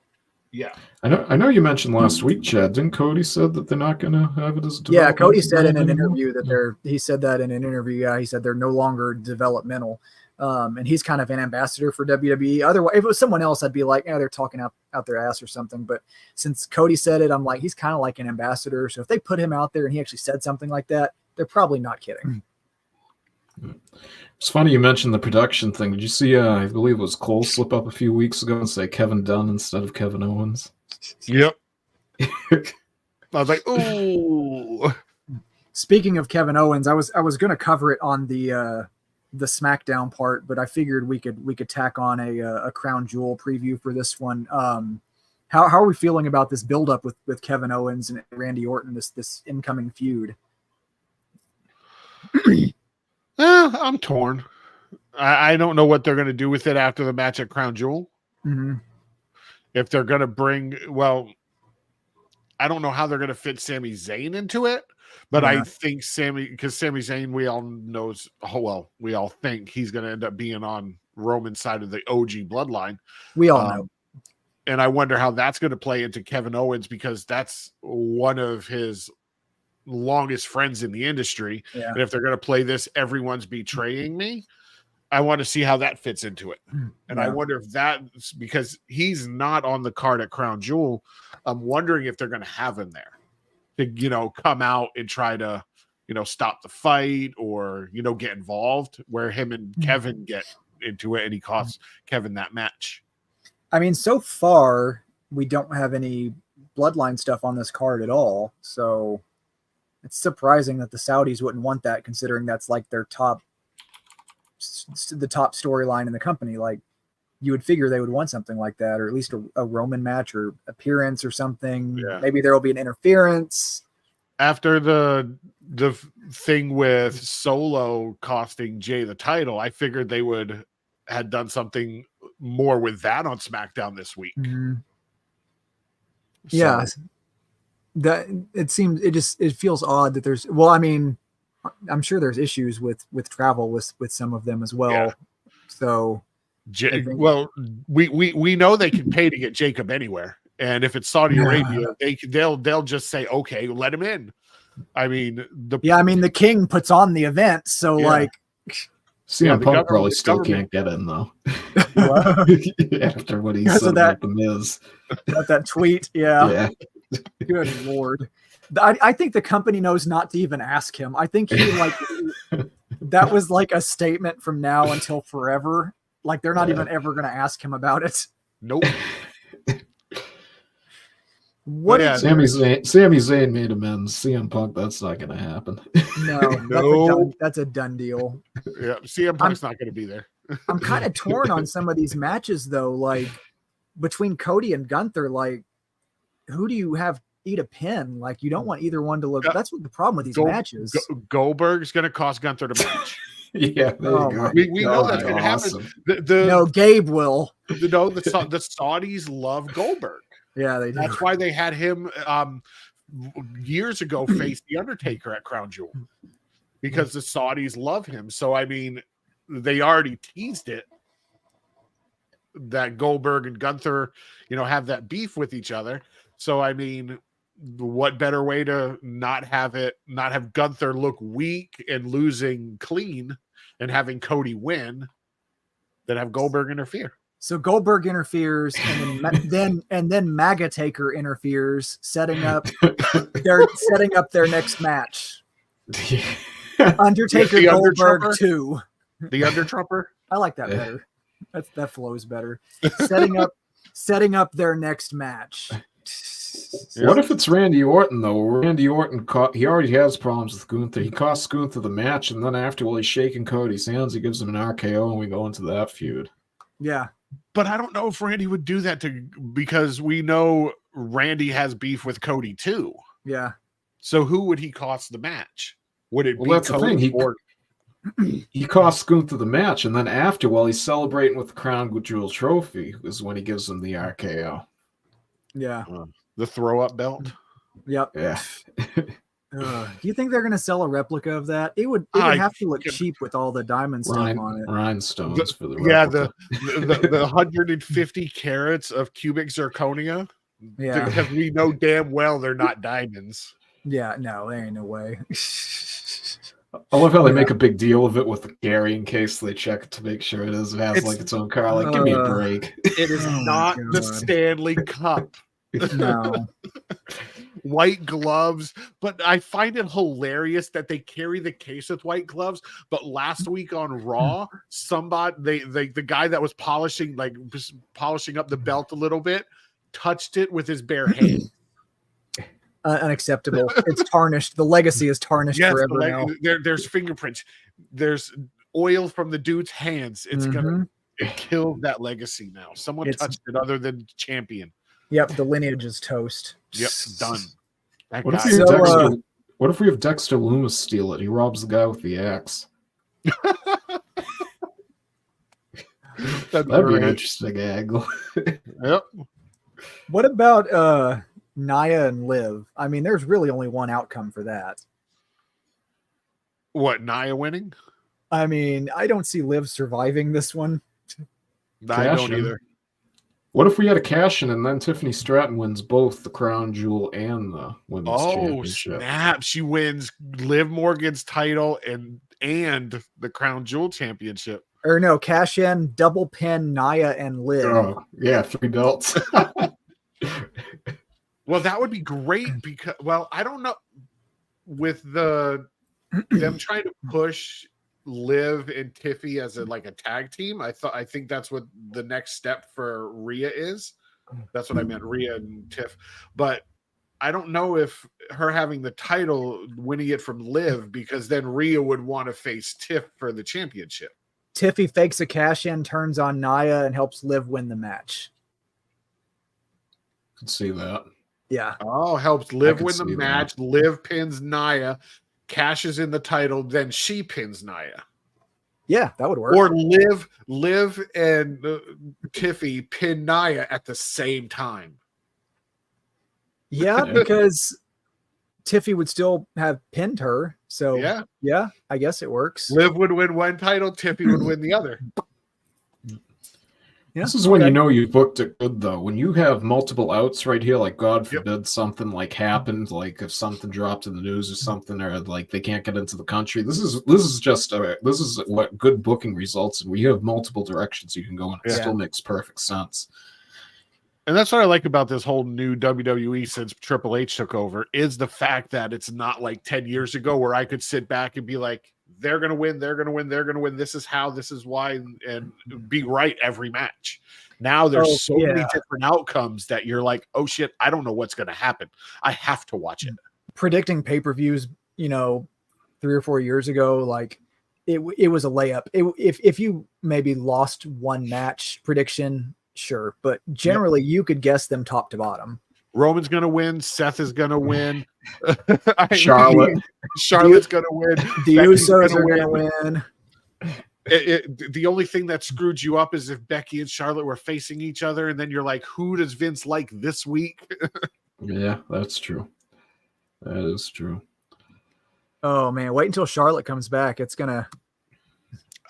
Yeah. I know you mentioned last week, Chad. Didn't Cody said that they're not going to have it as a Yeah, Cody said in an interview that he said that in an interview. Yeah, he said they're no longer developmental. And he's kind of an ambassador for WWE. Otherwise, if it was someone else, I'd be like, they're talking out their ass or something. But since Cody said it, I'm like, he's kind of like an ambassador. So if they put him out there and he actually said something like that, they're probably not kidding. It's funny you mentioned the production thing. Did you see, I believe it was Cole slip up a few weeks ago and say Kevin Dunn instead of Kevin Owens? Yep. I was like, ooh. Speaking of Kevin Owens, I was going to cover it on the SmackDown part, but I figured we could tack on a Crown Jewel preview for this one. How are we feeling about this buildup with Kevin Owens and Randy Orton, this incoming feud? I'm torn. I don't know what they're going to do with it after the match at Crown Jewel. Mm-hmm. If they're going to I don't know how they're going to fit Sami Zayn into it, but I think because Sami Zayn, we all think he's going to end up being on Roman's side of the OG bloodline. We all know. And I wonder how that's going to play into Kevin Owens, because that's one of his longest friends in the industry. Yeah. And if they're going to play this, everyone's betraying me, I want to see how that fits into it. And I wonder if that's because he's not on the card at Crown Jewel. I'm wondering if they're going to have him there to, come out and try to, stop the fight or, get involved, where him and Kevin get into it and he costs Kevin that match. I mean, so far we don't have any bloodline stuff on this card at all. So it's surprising that the Saudis wouldn't want that, considering that's like their top storyline in the company. Like, you would figure they would want something like that, or at least a Roman match or appearance or something. Yeah. Maybe there will be an interference after the thing with Solo costing Jay the title. I figured they would had done something more with that on SmackDown this week. Mm-hmm. So. Yeah, that it feels odd that there's. Well, I mean, I'm sure there's issues with travel with some of them as well. Yeah. So, we know they can pay to get Jacob anywhere, and if it's Saudi Arabia, they'll just say, okay, let him in. I mean, the king puts on the event, so like. CM Punk probably still can't get in though. After what he said about the Miz, that tweet, yeah. Good Lord. I think the company knows not to even ask him. I think he that was like a statement from now until forever. Like, they're not even ever going to ask him about it. Nope. Sami Zayn made amends. CM Punk, that's not going to happen. No, that's a done deal. Yeah, CM Punk's not going to be there. I'm kind of torn on some of these matches though. Like, between Cody and Gunther, like, who do you have eat a pin? Like, you don't want either one to look. That's what the problem with these matches. Goldberg's going to cost Gunther the match. Yeah, we know that's going to happen. No, Gabe will. The Saudis love Goldberg. Yeah, they do. That's why they had him years ago face The Undertaker at Crown Jewel, because the Saudis love him. So, I mean, they already teased it that Goldberg and Gunther, have that beef with each other. So, I mean, what better way to not have Gunther look weak and losing clean and having Cody win than have Goldberg interfere? So Goldberg interferes, and then MAGA Taker interferes, setting up their next match. Undertaker Goldberg 2. The Undertrumper. I like that better. That flows better. Setting up their next match. What if it's Randy Orton though? Randy Orton he already has problems with Gunther. He costs Gunther the match, and then after, while he's shaking Cody's hands, he gives him an RKO, and we go into that feud. Yeah. But I don't know if Randy would do that because we know Randy has beef with Cody too. Yeah. So who would he cost the match? Would it be that's Cody? The thing. He costs Gunther the match, and then after, while he's celebrating with the Crown Jewel trophy, is when he gives him the RKO. Yeah. The throw up belt. Yep. Yeah. Do you think they're going to sell a replica of that? It would have to look cheap with all the diamond stuff on it. Rhinestones for the replica. the 150 carats of cubic zirconia. Yeah, because we know damn well they're not diamonds. Yeah, no, there ain't no way. I love how they make a big deal of it with the Gary in case they check to make sure it has like its own car. Like, give me a break. It is not the Stanley Cup. No. White gloves, but I find it hilarious that they carry the case with white gloves. But last week on Raw, the guy that was polishing up the belt a little bit, touched it with his bare hand. Unacceptable. It's tarnished. The legacy is tarnished forever now. There's fingerprints. There's oil from the dude's hands. It's gonna kill that legacy now. Someone touched it other than champion. Yep, the lineage is toast. Yep, done. What if we have Dexter Loomis steal it? He robs the guy with the axe. That'd be an interesting angle. Yep. What about Nia and Liv? I mean, there's really only one outcome for that. What, Nia winning? I mean, I don't see Liv surviving this one. I don't either. What if we had a cash-in and then Tiffany Stratton wins both the Crown Jewel and the Women's Championship? Oh, snap. She wins Liv Morgan's title and the Crown Jewel Championship. Or no, cash in, double pin Nia and Liv. Oh, yeah, 3 belts. Well, that would be great because, I don't know. With them trying to push Liv and Tiffy as a tag team, I think that's what the next step for Rhea is. That's what I meant, Rhea and Tiff. But I don't know if her having the title, winning it from Liv, because then Rhea would want to face Tiff for the championship. Tiffy fakes a cash in, turns on Nia, and helps Liv win the match. Could see that. Yeah. Oh, helps Liv win the match. Liv pins Nia, cashes in the title, then she pins Nia. Yeah, that would work. Or Liv and Tiffy pin Nia at the same time. Yeah, because Tiffy would still have pinned her. So yeah, I guess it works. Liv would win one title, Tiffy would win the other. Yeah, this is when you know you booked it good, though. When you have multiple outs right here, like God forbid something happened, like if something dropped in the news or something, or they can't get into the country. This is what good booking results, and where you have multiple directions you can go in. It still makes perfect sense. And that's what I like about this whole new WWE since Triple H took over, is the fact that it's not like 10 years ago where I could sit back and be like, they're going to win, they're going to win, they're going to win. This is how, this is why, and be right every match. Now there's so many different outcomes that you're like, oh shit, I don't know what's going to happen. I have to watch it. Predicting pay-per-views, 3 or 4 years ago, it was a layup. If you maybe lost one match prediction, sure, but generally you could guess them top to bottom. Roman's going to win. Seth is going to win. Charlotte's going to win. The Usos are going to win. The only thing that screwed you up is if Becky and Charlotte were facing each other, and then you're like, who does Vince like this week? Yeah, that's true. That is true. Oh, man. Wait until Charlotte comes back. It's going to...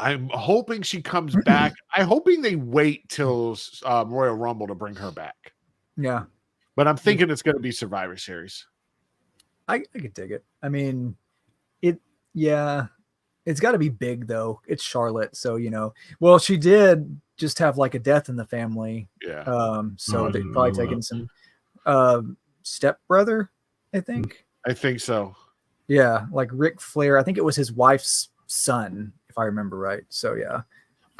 I'm hoping she comes back. I'm hoping they wait till Royal Rumble to bring her back. Yeah. But I'm thinking it's going to be Survivor Series. I could dig it. I mean, it's got to be big, though. It's Charlotte. So, well, she did just have a death in the family. Yeah. So they've probably taken some stepbrother, I think. I think so. Yeah. Like Ric Flair. I think it was his wife's son, if I remember right. So, yeah.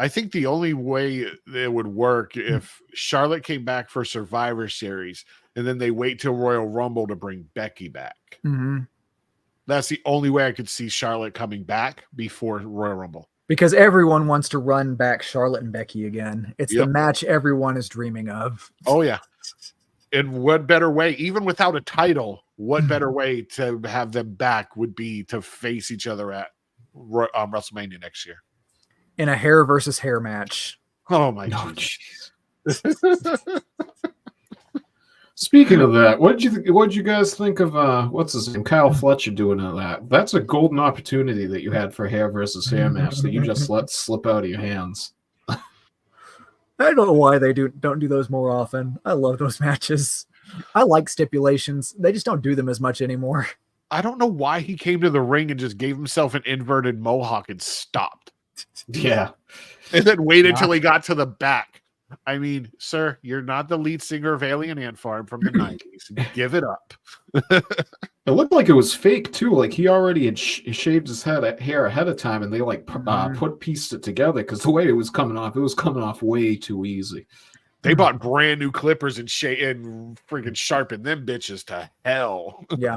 I think the only way it would work if Charlotte came back for Survivor Series and then they wait till Royal Rumble to bring Becky back. Mm-hmm. That's the only way I could see Charlotte coming back before Royal Rumble. Because everyone wants to run back Charlotte and Becky again. It's the match everyone is dreaming of. Oh, yeah. And what better way, even without a title, what better way to have them back would be to face each other at WrestleMania next year. In a hair versus hair match. Oh, my God. Speaking of that, what did you guys think of what's his name, Kyle Fletcher doing that? That's a golden opportunity that you had for hair versus hair match that you just let slip out of your hands. I don't know why they don't do those more often. I love those matches. I like stipulations. They just don't do them as much anymore. I don't know why he came to the ring and just gave himself an inverted mohawk and stopped. Yeah. And then waited until he got to the back. I mean, sir, you're not the lead singer of Alien Ant Farm from the 90s. Give it up. It looked like it was fake too. Like he already had shaved his hair ahead of time, and they like pieced it together because the way it was coming off way too easy. They bought brand new clippers and freaking sharpened them bitches to hell. Yeah.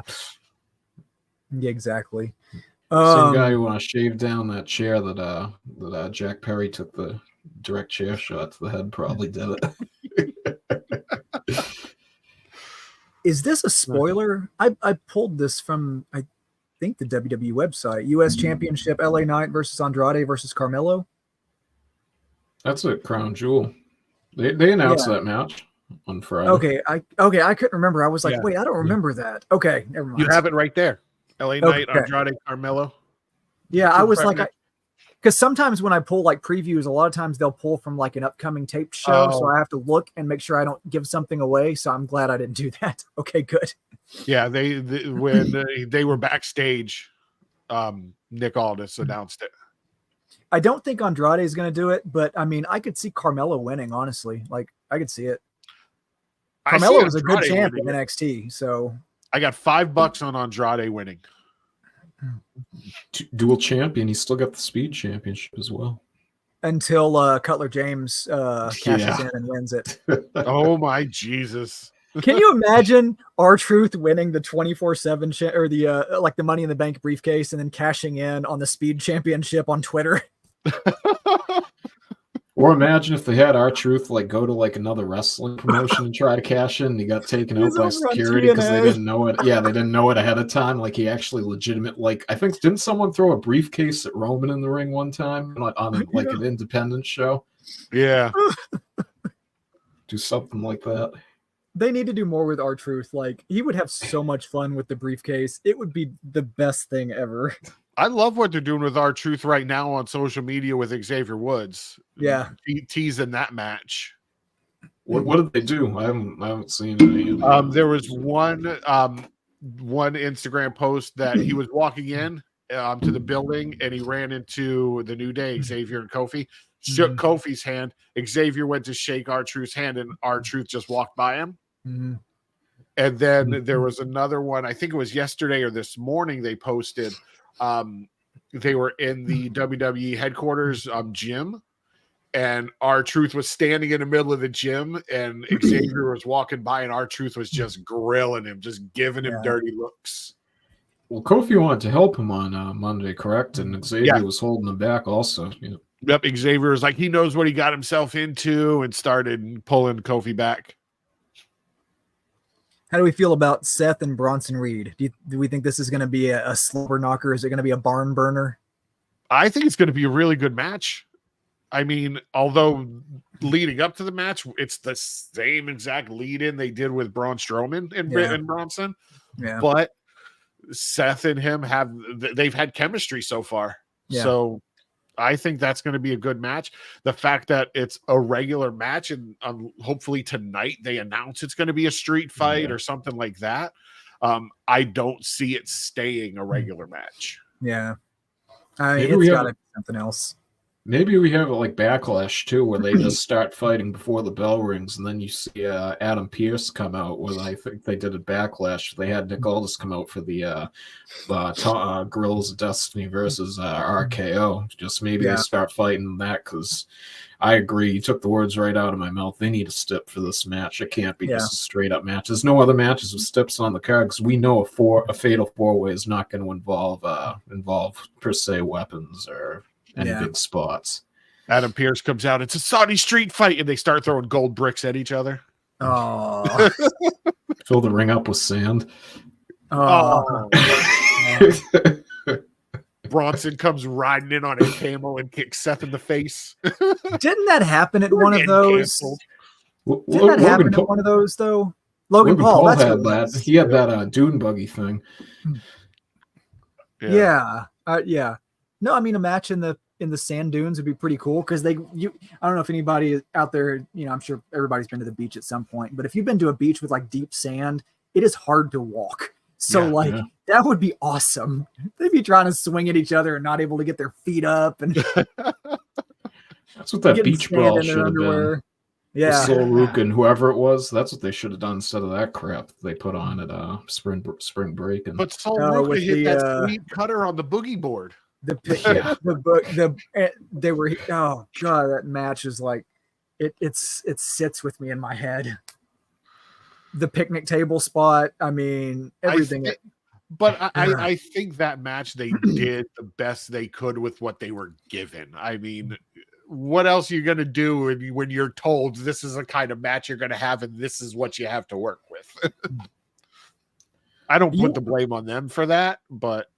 Yeah, exactly. Same guy who shaved down that chair that Jack Perry took the direct chair shot to the head probably did it. Is this a spoiler? I pulled this from, I think, the WWE website. U.S. Championship, LA Knight versus Andrade versus Carmelo. That's a crown jewel. They announced that match on Friday. I couldn't remember. I was like, wait, I don't remember that. Okay, never mind. You have it right there. LA Knight, Andrade, Carmelo. Yeah, I was like, because sometimes when I pull like previews, a lot of times they'll pull from like an upcoming taped show, so I have to look and make sure I don't give something away. So I'm glad I didn't do that. Okay, good. Yeah, when they were backstage, Nick Aldis announced it. I don't think Andrade is going to do it, but I mean, I could see Carmelo winning. Honestly, like I could see it. Carmelo was a good champ in NXT, so I got $5 on Andrade winning. Dual champion. He's still got the speed championship as well. Until Cutler James cashes in and wins it. Oh my Jesus. Can you imagine R-Truth winning the 24/7 or the like the Money in the Bank briefcase and then cashing in on the speed championship on Twitter? Or imagine if they had R-Truth like go to like another wrestling promotion and try to cash in, and he got taken out by security because they didn't know it. Yeah, they didn't know it ahead of time. Like he actually legitimate. Like I think didn't someone throw a briefcase at Roman in the ring one time on an independent show? Yeah, do something like that. They need to do more with R-Truth. Like he would have so much fun with the briefcase. It would be the best thing ever. I love what they're doing with R-Truth right now on social media with Xavier Woods. Yeah, teasing that match. What did they do? I haven't seen any. There was one Instagram post that he was walking in to the building and he ran into the New Day, Xavier and Kofi. Shook Kofi's hand. Xavier went to shake R-Truth's hand, and R-Truth just walked by him. Mm-hmm. And then there was another one. I think it was yesterday or this morning. They posted. They were in the WWE headquarters gym, and R-Truth was standing in the middle of the gym, and Xavier was walking by, and R-Truth was just grilling him, just giving him dirty looks. Well, Kofi wanted to help him on Monday, correct? And Xavier was holding him back also. You know. Yep, Xavier was like, he knows what he got himself into, and started pulling Kofi back. How do we feel about Seth and Bronson Reed? Do we think this is going to be a slobber knocker? Is it going to be a barn burner? I think it's going to be a really good match. I mean, although leading up to the match, it's the same exact lead-in they did with Braun Strowman and Bronson. Yeah. But Seth and him they've had chemistry so far. Yeah. So I think that's going to be a good match. The fact that it's a regular match and hopefully tonight they announce it's going to be a street fight or something like that. I don't see it staying a regular match. Yeah. It's got to be something else. Maybe we have like Backlash too, where they just start fighting before the bell rings, and then you see Adam Pearce come out. Where I think they did a Backlash. They had Nick Aldis come out for the Guerrillas of Destiny versus RKO. Just maybe they start fighting that, because I agree. You took the words right out of my mouth. They need a stip for this match. It can't be just a straight up match. There's no other matches with stips on the card, because we know a fatal 4-way is not going to involve per se weapons or any big spots. Adam Pearce comes out. It's a Saudi street fight, and they start throwing gold bricks at each other. Oh, fill the ring up with sand. Oh. Bronson comes riding in on a camel and kicks Seth in the face. Didn't that happen at one of those? Didn't that happen at one of those though? Logan Paul. That's had that. He had that dune buggy thing. Yeah. Yeah. No, I mean, a match in the sand dunes would be pretty cool because I don't know if anybody out there, I'm sure everybody's been to the beach at some point, but if you've been to a beach with like deep sand, it is hard to walk. So that would be awesome. They'd be trying to swing at each other and not able to get their feet up, and that's what that beach brawl should have been. Yeah, Sol Rook and whoever it was, that's what they should have done instead of that crap they put on at spring break. And but Sol Rook hit that sweet cutter on the boogie board. They were, oh god, that match is like it sits with me in my head. The picnic table spot, I mean, everything. I think that match they did the best they could with what they were given. I mean, what else are you going to do when you're told this is a kind of match you're going to have and this is what you have to work with? I don't put the blame on them for that, but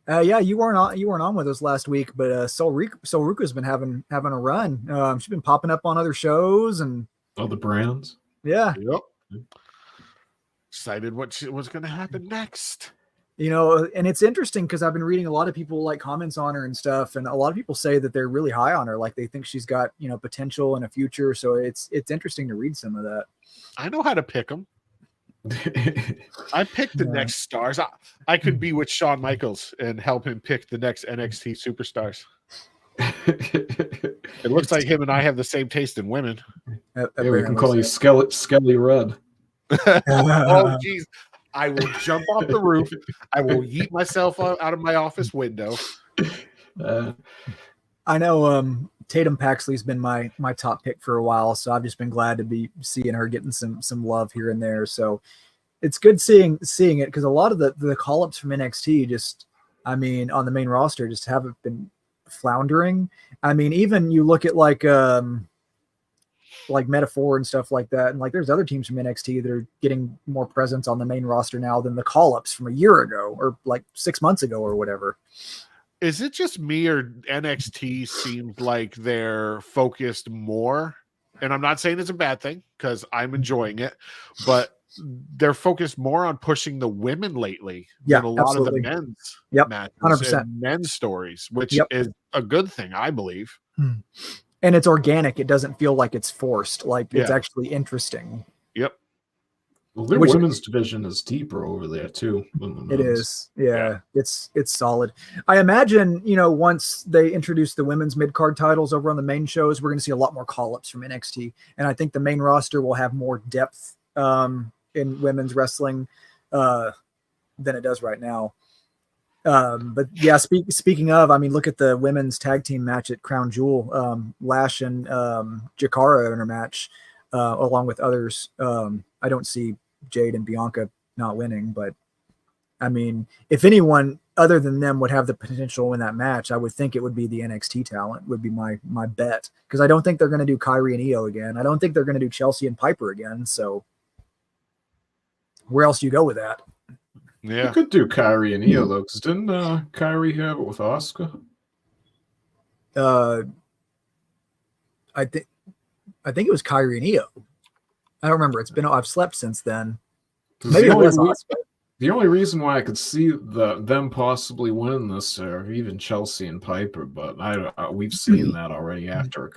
you weren't on with us last week, but Sol Ruka's been having a run. She's been popping up on other shows and other brands. Yeah. Yep. Excited what's going to happen next. And it's interesting because I've been reading a lot of people like comments on her and stuff, and a lot of people say that they're really high on her, like they think she's got potential in a future. So it's interesting to read some of that. I know how to pick them. I picked the next stars. I could be with Shawn Michaels and help him pick the next NXT superstars. It looks like him and I have the same taste in women. Yeah, we can call you Skelly Red. Oh, geez. I will jump off the roof. I will yeet myself out of my office window. I know Tatum Paxley's been my top pick for a while, so I've just been glad to be seeing her getting some love here and there. So it's good seeing it because a lot of the call-ups from NXT just, I mean, on the main roster just haven't been floundering. I mean, even you look at like Metaphor and stuff like that, and like there's other teams from NXT that are getting more presence on the main roster now than the call-ups from a year ago or like 6 months ago or whatever. Is it just me or NXT seems like they're focused more? And I'm not saying it's a bad thing because I'm enjoying it, but they're focused more on pushing the women lately than a lot of the men's matches 100%. and men's stories, which is a good thing, I believe. And it's organic. It doesn't feel like it's forced. Like it's actually interesting. Yep. Well, their women's division is deeper over there too. It is. Yeah. It's solid. I imagine, once they introduce the women's mid-card titles over on the main shows, we're going to see a lot more call-ups from NXT. And I think the main roster will have more depth in women's wrestling than it does right now. But yeah, speaking of, I mean, look at the women's tag team match at Crown Jewel. Lash and Jakara in her match, along with others. I don't see Jade and Bianca not winning, but I mean, if anyone other than them would have the potential in that match, I would think it would be the NXT talent, would be my bet. Because I don't think they're going to do Kyrie and Io again. I don't think they're going to do Chelsea and Piper again. So where else do you go with that? Yeah, you could do Kyrie and Io though, because didn't Kyrie have it with Asuka? I think it was Kyrie and Io. I don't remember. I've slept since then. Maybe it was Asuka. The only reason why I could see them possibly winning this, or even Chelsea and Piper, but we've seen that already after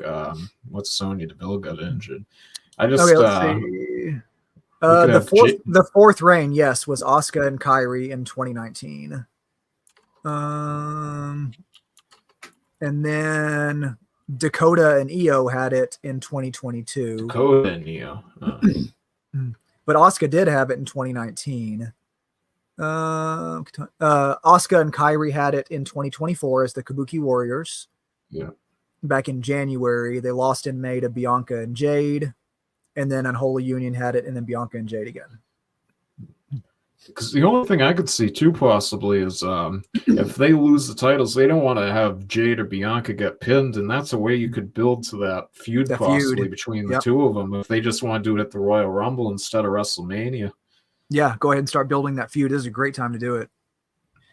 Sonya Deville got injured. I just let's see. The fourth reign, yes, was Asuka and Kyrie in 2019. And then Dakota and Io had it in 2022. Dakota and Io. But Asuka did have it in 2019. Asuka and Kyrie had it in 2024 as the Kabuki Warriors. Yeah. Back in January, they lost in May to Bianca and Jade. And then Unholy Union had it, and then Bianca and Jade again. Because the only thing I could see too possibly is if they lose the titles, they don't want to have Jade or Bianca get pinned, and that's a way you could build to that feud possibly between the two of them if they just want to do it at the Royal Rumble instead of WrestleMania. Yeah, go ahead and start building that feud. This is a great time to do it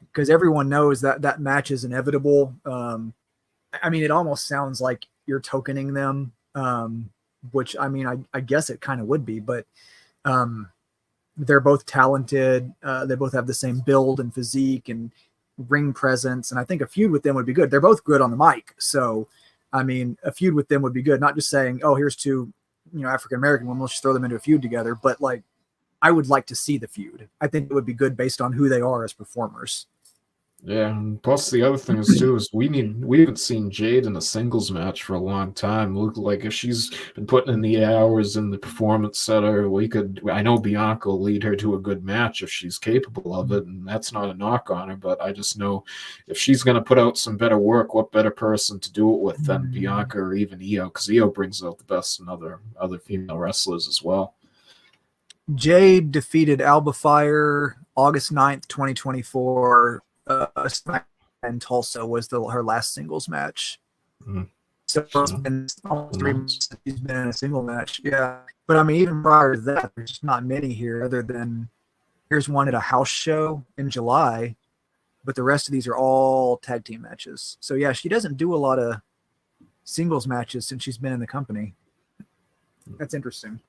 because everyone knows that match is inevitable. I mean, it almost sounds like you're tokening them. which I mean, I guess it kind of would be, but they're both talented. They both have the same build and physique and ring presence, and I think a feud with them would be good. They're both good on the mic, so I mean, a feud with them would be good. Not just saying, oh, here's two, African American women, let's just throw them into a feud together, but like, I would like to see the feud. I think it would be good based on who they are as performers. Yeah, and plus the other thing is too is we haven't seen Jade in a singles match for a long time. Look, like if she's been putting in the hours in the performance center, I know Bianca will lead her to a good match if she's capable of it, and that's not a knock on her, but I just know if she's going to put out some better work, what better person to do it with than Bianca or even Io, because Io brings out the best in other female wrestlers as well. Jade defeated Alba Fire August 9th, 2024. SmackDown in Tulsa was her last singles match. So it's been almost 3 months since she's been in a single match. Yeah. But I mean, even prior to that, there's just not many here other than here's one at a house show in July, but the rest of these are all tag team matches. So yeah, she doesn't do a lot of singles matches since she's been in the company. That's interesting.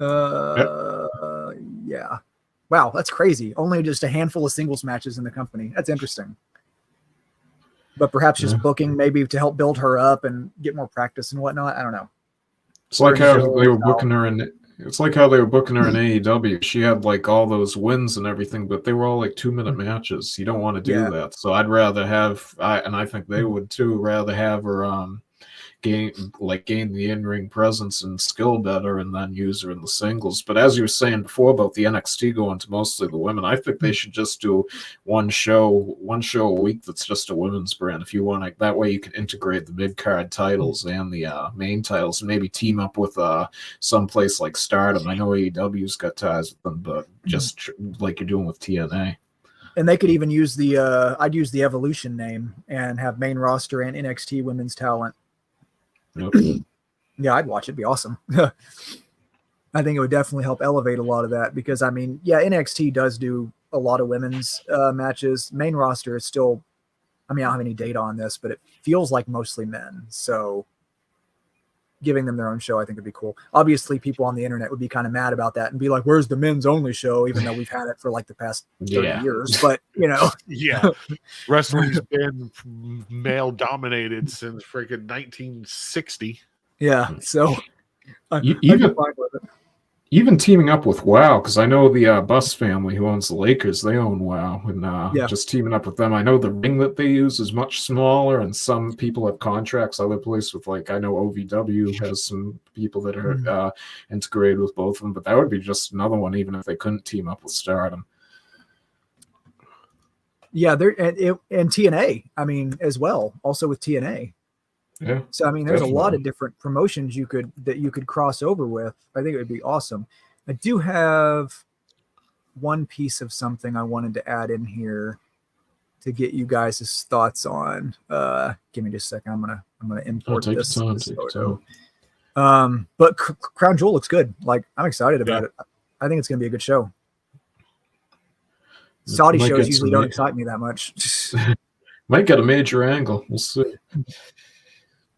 Yeah. Wow, that's crazy. Only just a handful of singles matches in the company. That's interesting. But perhaps just booking maybe to help build her up and get more practice and whatnot. I don't know. It's like how they were booking her in. It's like how they were booking her in AEW. She had like all those wins and everything, but they were all like 2-minute matches. You don't want to do that. So I'd rather have, and I think they would too, rather have her gain the in-ring presence and skill better and then use her in the singles. But as you were saying before about the NXT going to mostly the women, I think they should just do one show a week that's just a women's brand. If you want, that way you can integrate the mid-card titles and the main titles and maybe team up with some place like Stardom. I know AEW's got ties with them, but just like you're doing with TNA. And they could even use I'd use the Evolution name and have main roster and NXT women's talent. Yep. Yeah, I'd watch it. It'd be awesome. I think it would definitely help elevate a lot of that because, I mean, yeah, NXT does do a lot of women's matches. Main roster is still, I mean, I don't have any data on this, but it feels like mostly men. So giving them their own show, I think would be cool. Obviously, people on the internet would be kind of mad about that and be like, where's the men's only show? Even though we've had it for like the past 30 years. But, Yeah. Wrestling's been male dominated since freaking 1960. Yeah. So even teaming up with WoW, because I know the Bus family who owns the Lakers, they own WoW, and just teaming up with them. I know the ring that they use is much smaller, and some people have contracts other places with, like, I know OVW has some people that are integrated with both of them, but that would be just another one, even if they couldn't team up with Stardom. Yeah, and TNA, I mean, as well, also with TNA. Yeah. So I mean, there's a lot of different promotions you could cross over with. I think it would be awesome. I do have one piece of something I wanted to add in here to get you guys' thoughts on. Give me just a second. I'm gonna import this photo. But Crown Jewel looks good. Like, I'm excited about it. I think it's gonna be a good show. Saudi shows usually don't excite me that much. Might get a major angle. We'll see.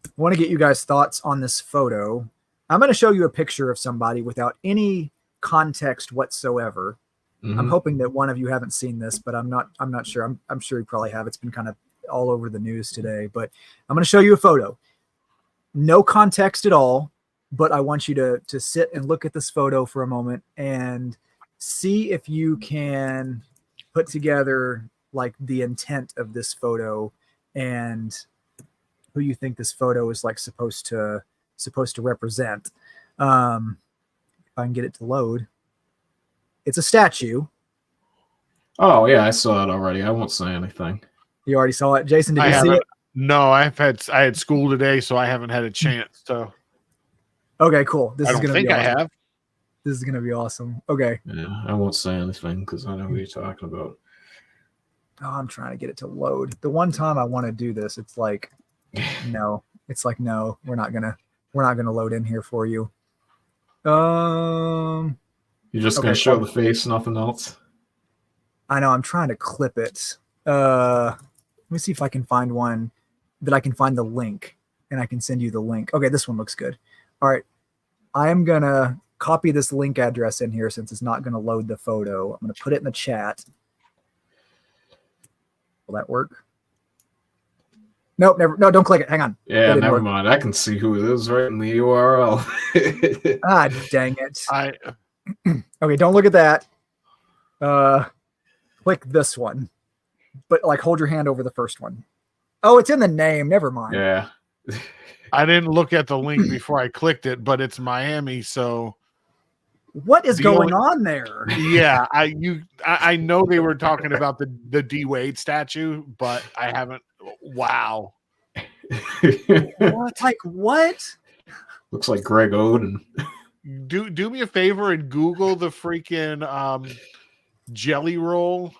I want to get you guys' thoughts on this photo. I'm going to show you a picture of somebody without any context whatsoever. I'm hoping that one of you haven't seen this, but I'm not sure. I'm sure you probably have. It's been kind of all over the news today, but I'm going to show you a photo. No context at all, but I want you to sit and look at this photo for a moment and see if you can put together like the intent of this photo and who you think this photo is like supposed to represent. If I can get it to load. It's a statue. Oh yeah, I saw it already. I won't say anything. You already saw it, Jason? Did you see it? No, I had school today, so I haven't had a chance. So okay, cool. I don't think I have. This is gonna be awesome. Okay. Yeah, I won't say anything because I know what you're talking about. Oh, I'm trying to get it to load. The one time I want to do this, it's like, no. It's like, no, we're not gonna load in here for you. You're just gonna show the face, nothing else. I know. I'm trying to clip it. Let me see if I can find one that I can find the link and I can send you the link. Okay, this one looks good. All right, I am gonna copy this link address in here since it's not gonna load the photo. I'm gonna put it in the chat. Will that work? Nope, never. No, don't click it. Hang on. Yeah, never mind. I can see who it is right in the URL. Ah, dang it. Okay, don't look at that. Click this one, but like hold your hand over the first one. Oh, it's in the name. Never mind. Yeah. I didn't look at the link before I clicked it, but it's Miami, so what is going on there? Yeah, I know they were talking about the D Wade statue, but I haven't. Wow. What? Like what? Looks like Greg Oden. Do me a favor and Google the freaking jelly roll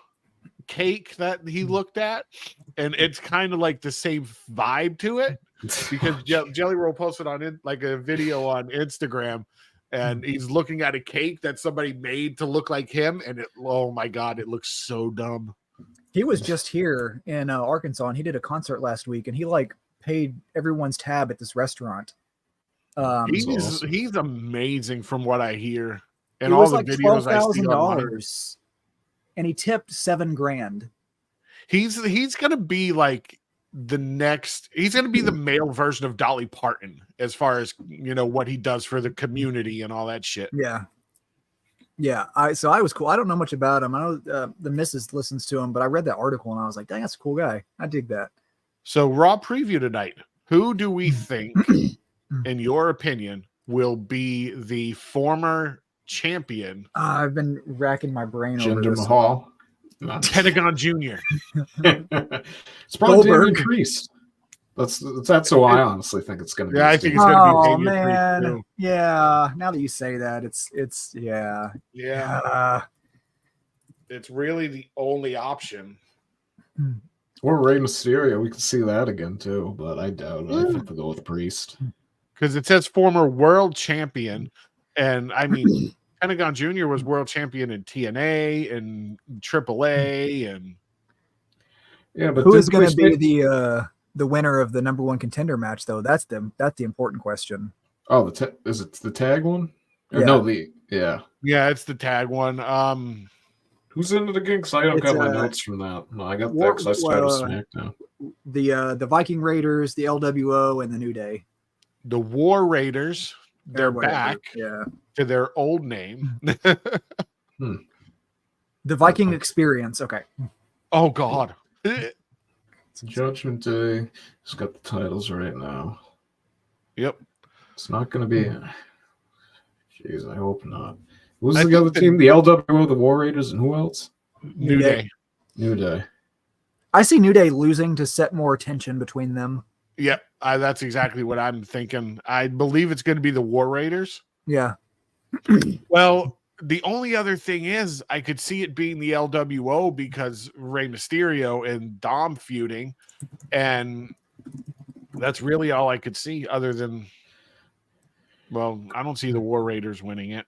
cake that he looked at, and it's kind of like the same vibe to it because Jelly Roll posted on it like a video on Instagram, and he's looking at a cake that somebody made to look like him, and oh my god, it looks so dumb. He was just here in Arkansas, and he did a concert last week, and he like paid everyone's tab at this restaurant. He's amazing from what I hear, and it all was the like videos I see online. $12,000, and he tipped $7,000. He's gonna be like the next. He's gonna be the male version of Dolly Parton as far as what he does for the community and all that shit. Yeah. So I was cool. I don't know much about him. I know the missus listens to him, but I read that article and I was like, dang, that's a cool guy. I dig that. So Raw preview tonight. Who do we think, in your opinion, will be the former champion? I've been racking my brain over Jinder this. Mahal. Pentagon Jr. It's probably Damian Priest. That's who I honestly think it's going to be. Yeah, I think it's going to be Damian man. Priest too. Yeah. Now that you say that, it's yeah. It's really the only option. Or Rey Mysterio. We can see that again too, but I doubt it. I think they'll go with Priest. Because it says former world champion, and I mean Pentagon Jr. was world champion in TNA and AAA, and yeah, but who is going to be the winner of the number one contender match though? That's the important question. Oh, is it the tag one? Yeah. No, yeah, it's the tag one. Who's in it again? Because I don't got my notes from that. No, I got that because I started SmackDown. The Viking Raiders, the LWO, and the New Day. The War Raiders, they're back to their old name. The Viking Experience. Okay. Oh God. It's Judgment Day. It's got the titles right now. Yep. It's not going to be. Jeez, I hope not. Who's the other team? The LWO, the War Raiders, and who else? New Day. New Day. I see New Day losing to set more tension between them. Yep, that's exactly what I'm thinking. I believe it's going to be the War Raiders. Yeah. Well, the only other thing is I could see it being the LWO because Rey Mysterio and Dom feuding, and that's really all I could see other than, well, I don't see the War Raiders winning it.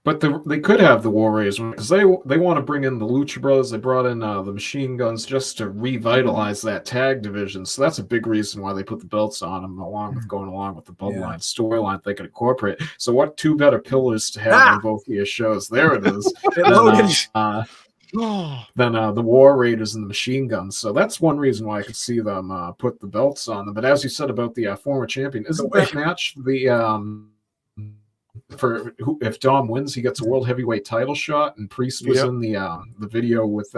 But they could have the War Raiders because they want to bring in the Lucha Brothers. They brought in the Machine Guns just to revitalize that tag division. So that's a big reason why they put the belts on them, along with going along with the Bloodline storyline they could incorporate. So what two better pillars to have on both of your shows? There it is. Then the War Raiders and the Machine Guns. So that's one reason why I could see them put the belts on them. But as you said about the former champion, isn't that match the if Dom wins, he gets a world heavyweight title shot, and Priest was in the video with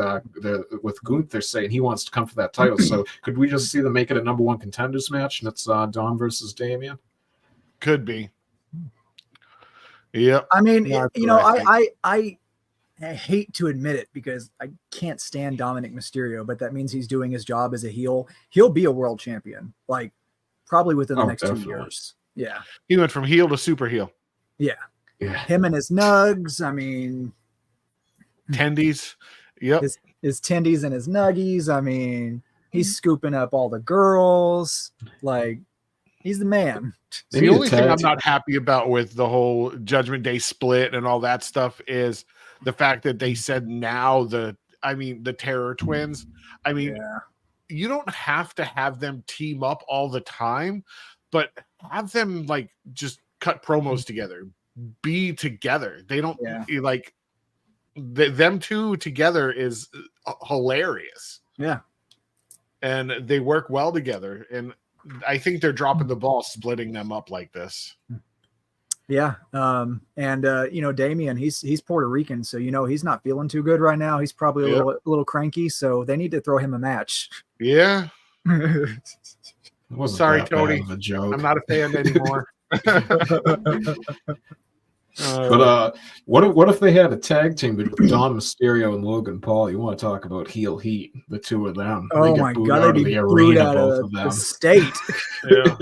Gunther saying he wants to come for that title. So could we just see them make it a number one contenders match, and it's Dom versus Damian? Could be. Yep. I mean, I hate to admit it because I can't stand Dominic Mysterio, but that means he's doing his job as a heel. He'll be a world champion, like probably within the next 2 years. Yeah. He went from heel to super heel. Yeah. Him and his nugs. I mean, tendies. Yep. His tendies and his nuggies. I mean, he's scooping up all the girls. Like, he's the man. The only thing I'm not happy about with the whole Judgment Day split and all that stuff is the fact that they said now the Terror Twins. I mean, you don't have to have them team up all the time, but have them like just cut promos together, be together. They don't like them two together is hilarious. Yeah. And they work well together. And I think they're dropping the ball splitting them up like this. Yeah. And Damian, he's Puerto Rican, so he's not feeling too good right now. He's probably a little cranky, so they need to throw him a match. Yeah. Sorry, Tony. A joke. I'm not a fan anymore. But what if they had a tag team with Dom Mysterio and Logan Paul? You want to talk about heel heat? The two of them. Oh my God, they'd be booed out of the state. Yeah.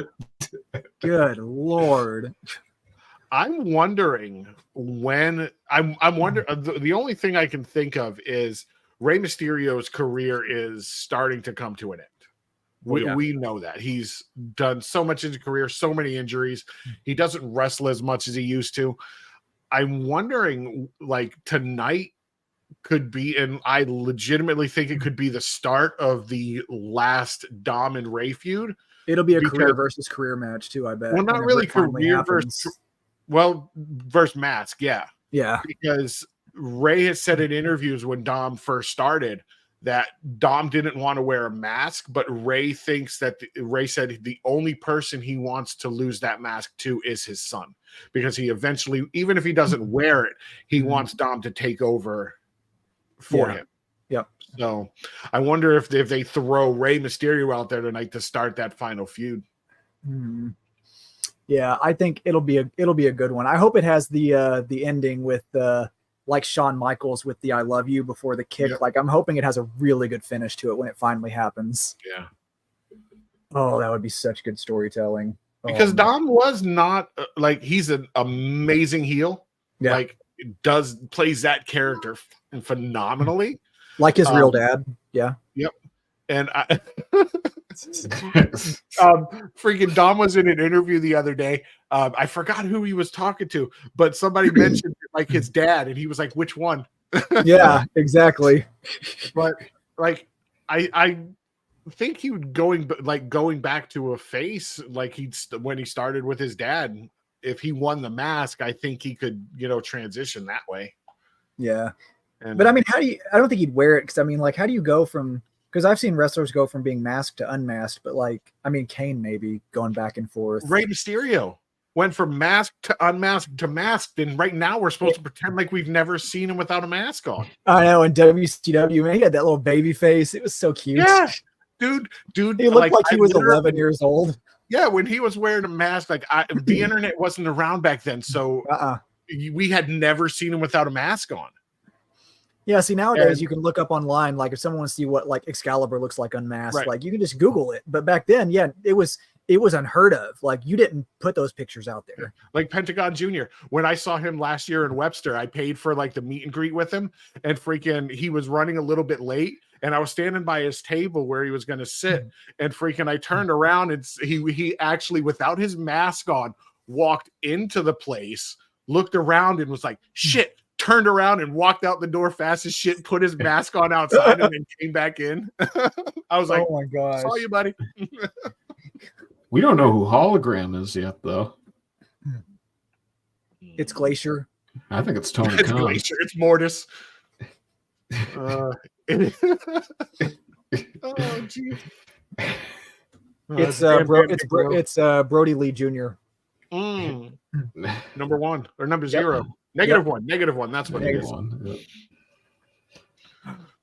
Good Lord. I'm wondering when I'm wondering. The only thing I can think of is Rey Mysterio's career is starting to come to an end. We know that he's done so much in his career, so many injuries. He doesn't wrestle as much as he used to. I'm wondering, like, tonight could be, and I legitimately think it could be the start of the last Dom and Rey feud. It'll be a career versus career match too, I bet. Well, not really career versus Mask, yeah. Yeah. Because Rey has said in interviews when Dom first started that Dom didn't want to wear a mask, but Rey thinks that Rey said the only person he wants to lose that mask to is his son, because he eventually, even if he doesn't wear it, he wants Dom to take over for him. Yep. So I wonder if they throw Rey Mysterio out there tonight to start that final feud. Yeah, I think it'll be a good one. I hope it has the ending with like Shawn Michaels with the "I love you" before the kick. Yep. Like, I'm hoping it has a really good finish to it when it finally happens. Yeah. Oh, that would be such good storytelling. Because Dom was not he's an amazing heel. Yeah. Like, plays that character phenomenally. Like his real dad. Yeah. Yep. And freaking Dom was in an interview the other day. I forgot who he was talking to, but somebody mentioned like his dad, and he was like, "Which one?" Yeah, exactly. But like, I think he would going back to a face like when he started with his dad. If he won the mask, I think he could transition that way. Yeah, but I mean, I don't think he'd wear it, because I mean, like, how do you go from? Because I've seen wrestlers go from being masked to unmasked, but like, I mean, Kane maybe going back and forth. Rey Mysterio went from masked to unmasked to masked, and right now we're supposed to pretend like we've never seen him without a mask on. I know, in WCW, man, he had that little baby face. It was so cute. Yeah, dude, he looked like he was 11 years old. Yeah, when he was wearing a mask, like the internet wasn't around back then, so we had never seen him without a mask on. Yeah, see, nowadays you can look up online, like if someone wants to see what like Excalibur looks like unmasked, right, like you can just Google it. But back then, yeah, it was unheard of. Like, you didn't put those pictures out there. Like Pentagon Jr. When I saw him last year in Webster, I paid for like the meet and greet with him, and freaking he was running a little bit late, and I was standing by his table where he was going to sit, and freaking I turned around, and he actually, without his mask on, walked into the place, looked around, and was like, "Shit." Turned around and walked out the door fast as shit, put his mask on outside, and then came back in. I was like, "Oh my gosh, saw you, buddy." We don't know who Hologram is yet, though. It's Glacier. I think it's Tony Khan. Glacier. It's Mortis. Oh, geez. It's Brody Lee Jr. Number one or number zero. Negative one. That's what it is. Yep.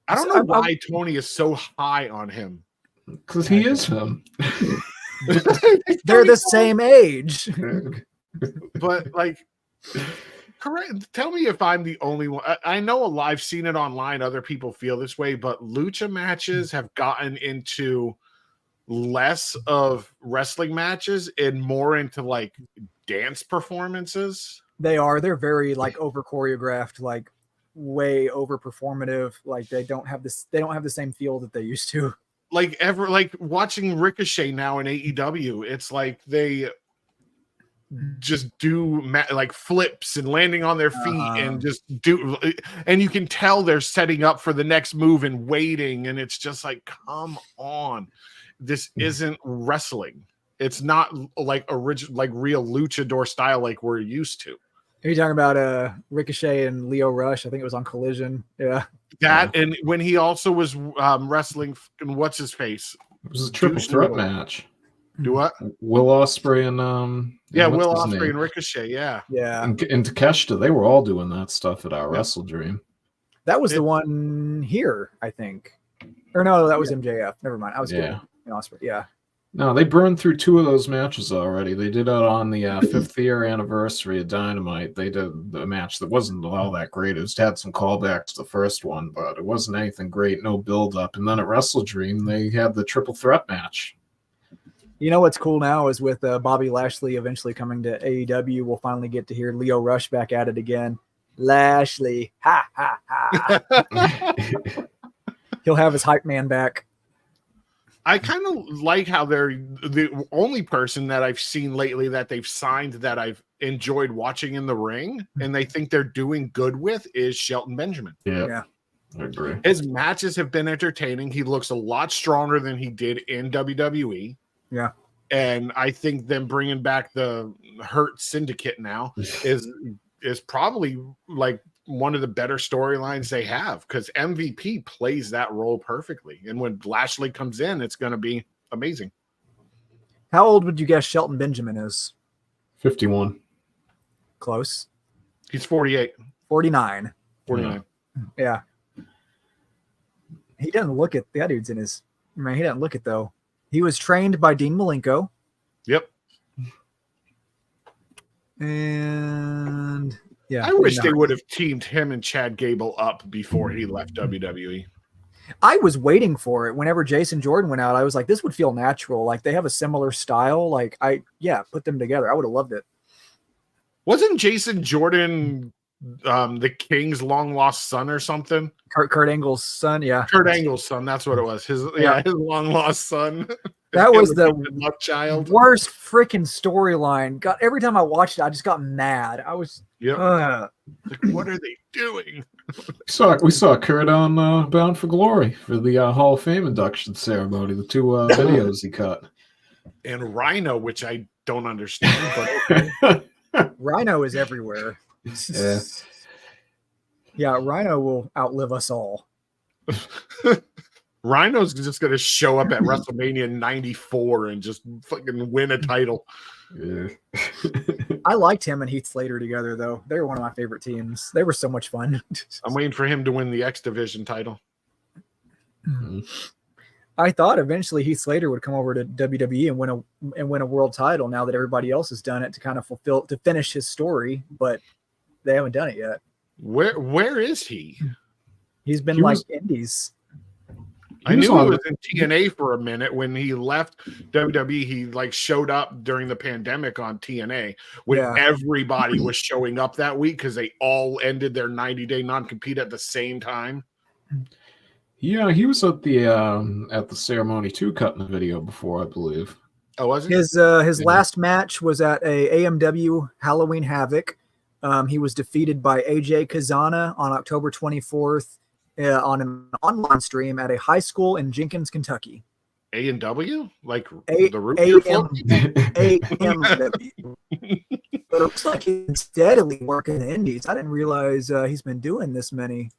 I don't know why Tony is so high on him. Because he is him. They're the same age. But like, correct. Tell me if I'm the only one. I know I've seen it online. Other people feel this way, but lucha matches have gotten into less of wrestling matches and more into like dance performances. They're very like over choreographed, like way over performative. Like they don't have the same feel that they used to. Like watching Ricochet now in AEW, it's like they just do like flips and landing on their feet and just do, and you can tell they're setting up for the next move and waiting, and it's just like, come on, this isn't wrestling. It's not like original, like real luchador style like we're used to. Are you talking about Ricochet and Leo Rush? I think it was on Collision. Yeah. That and when he also was wrestling, what's his face? It was a triple threat match. Do what? Will Ospreay and Will Ospreay and Ricochet. Yeah. And Takeshita. They were all doing that stuff at our Wrestle Dream. That was the one here, I think. Or no, that was MJF. Never mind. I was kidding. Ospreay. Yeah. No, they burned through 2 of those matches already. They did it on the 5th year anniversary of Dynamite. They did the match that wasn't all that great. It was had some callbacks to the first one, but it wasn't anything great. No build up. And then at Wrestle Dream, they had the triple threat match. You know what's cool now is with Bobby Lashley eventually coming to AEW, we'll finally get to hear Leo Rush back at it again. Lashley, ha ha ha! He'll have his hype man back. I kind of like how they're the only person that I've seen lately that they've signed that I've enjoyed watching in the ring, and they think they're doing good with is Shelton Benjamin. Yeah. I agree. His matches have been entertaining. He looks a lot stronger than he did in WWE. Yeah. And I think them bringing back the Hurt Syndicate now is probably like one of the better storylines they have, because MVP plays that role perfectly. And when Lashley comes in, it's going to be amazing. How old would you guess Shelton Benjamin is? 51. Close. He's 48. 49. 49. Yeah. He doesn't look it. That dude's in his... Man, he doesn't look it, though. He was trained by Dean Malenko. Yep. And... yeah, I wish they would have teamed him and Chad Gable up before he left WWE. I was waiting for it. Whenever Jason Jordan went out, I was like, this would feel natural. Like, they have a similar style. Like, put them together. I would have loved it. Wasn't Jason Jordan the King's long lost son or something? Kurt Angle's son, yeah. Kurt Angle's son, that's what it was. His long lost son. That was the luck child. Worst freaking storyline. God, every time I watched it, I just got mad. I was like, what are they doing? We saw Kurt on Bound for Glory for the Hall of Fame induction ceremony. The 2 videos he cut. And Rhino, which I don't understand, but okay. Rhino is everywhere. Yeah, Rhino will outlive us all. Rhino's just going to show up at WrestleMania 94 and just fucking win a title. Yeah. I liked him and Heath Slater together, though. They were one of my favorite teams. They were so much fun. I'm waiting for him to win the X Division title. Mm-hmm. I thought eventually Heath Slater would come over to WWE and win a world title now that everybody else has done it to kind of finish his story, but they haven't done it yet. Where is he? He's been Indies. I knew he was in TNA for a minute. When he left WWE, he showed up during the pandemic on TNA when everybody was showing up that week because they all ended their 90-day non-compete at the same time. Yeah, he was at the ceremony too, cutting the video before, I believe. Oh, was he? His last match was at a AMW Halloween Havoc. He was defeated by AJ Kazana on October 24th on an online stream at a high school in Jenkins, Kentucky. A&W? Like the root beer float? AMW. But it looks like he's steadily working the indies. I didn't realize he's been doing this many.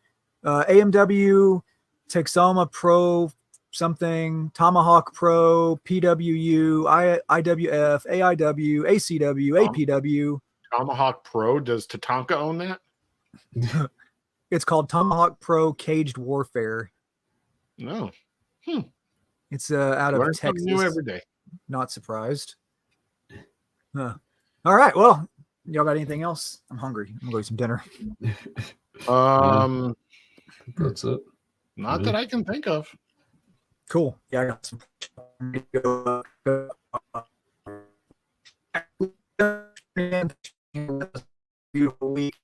AMW, Texoma Pro something, Tomahawk Pro, PWU, IWF, AIW, ACW, APW. Tomahawk Pro? Does Tatanka own that? It's called Tomahawk Pro Caged Warfare. No. It's out of Texas. New every day. Not surprised. All right. Well, y'all got anything else? I'm hungry. I'm going to go eat some dinner. That's it. Not that I can think of. Cool. Yeah, I got some. Beautiful week.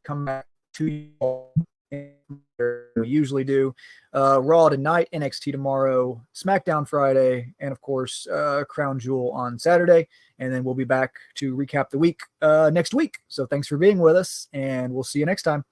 Come back to you all. We usually do. Raw tonight, NXT tomorrow, SmackDown Friday, and of course, Crown Jewel on Saturday. And then we'll be back to recap the week next week. So thanks for being with us, and we'll see you next time.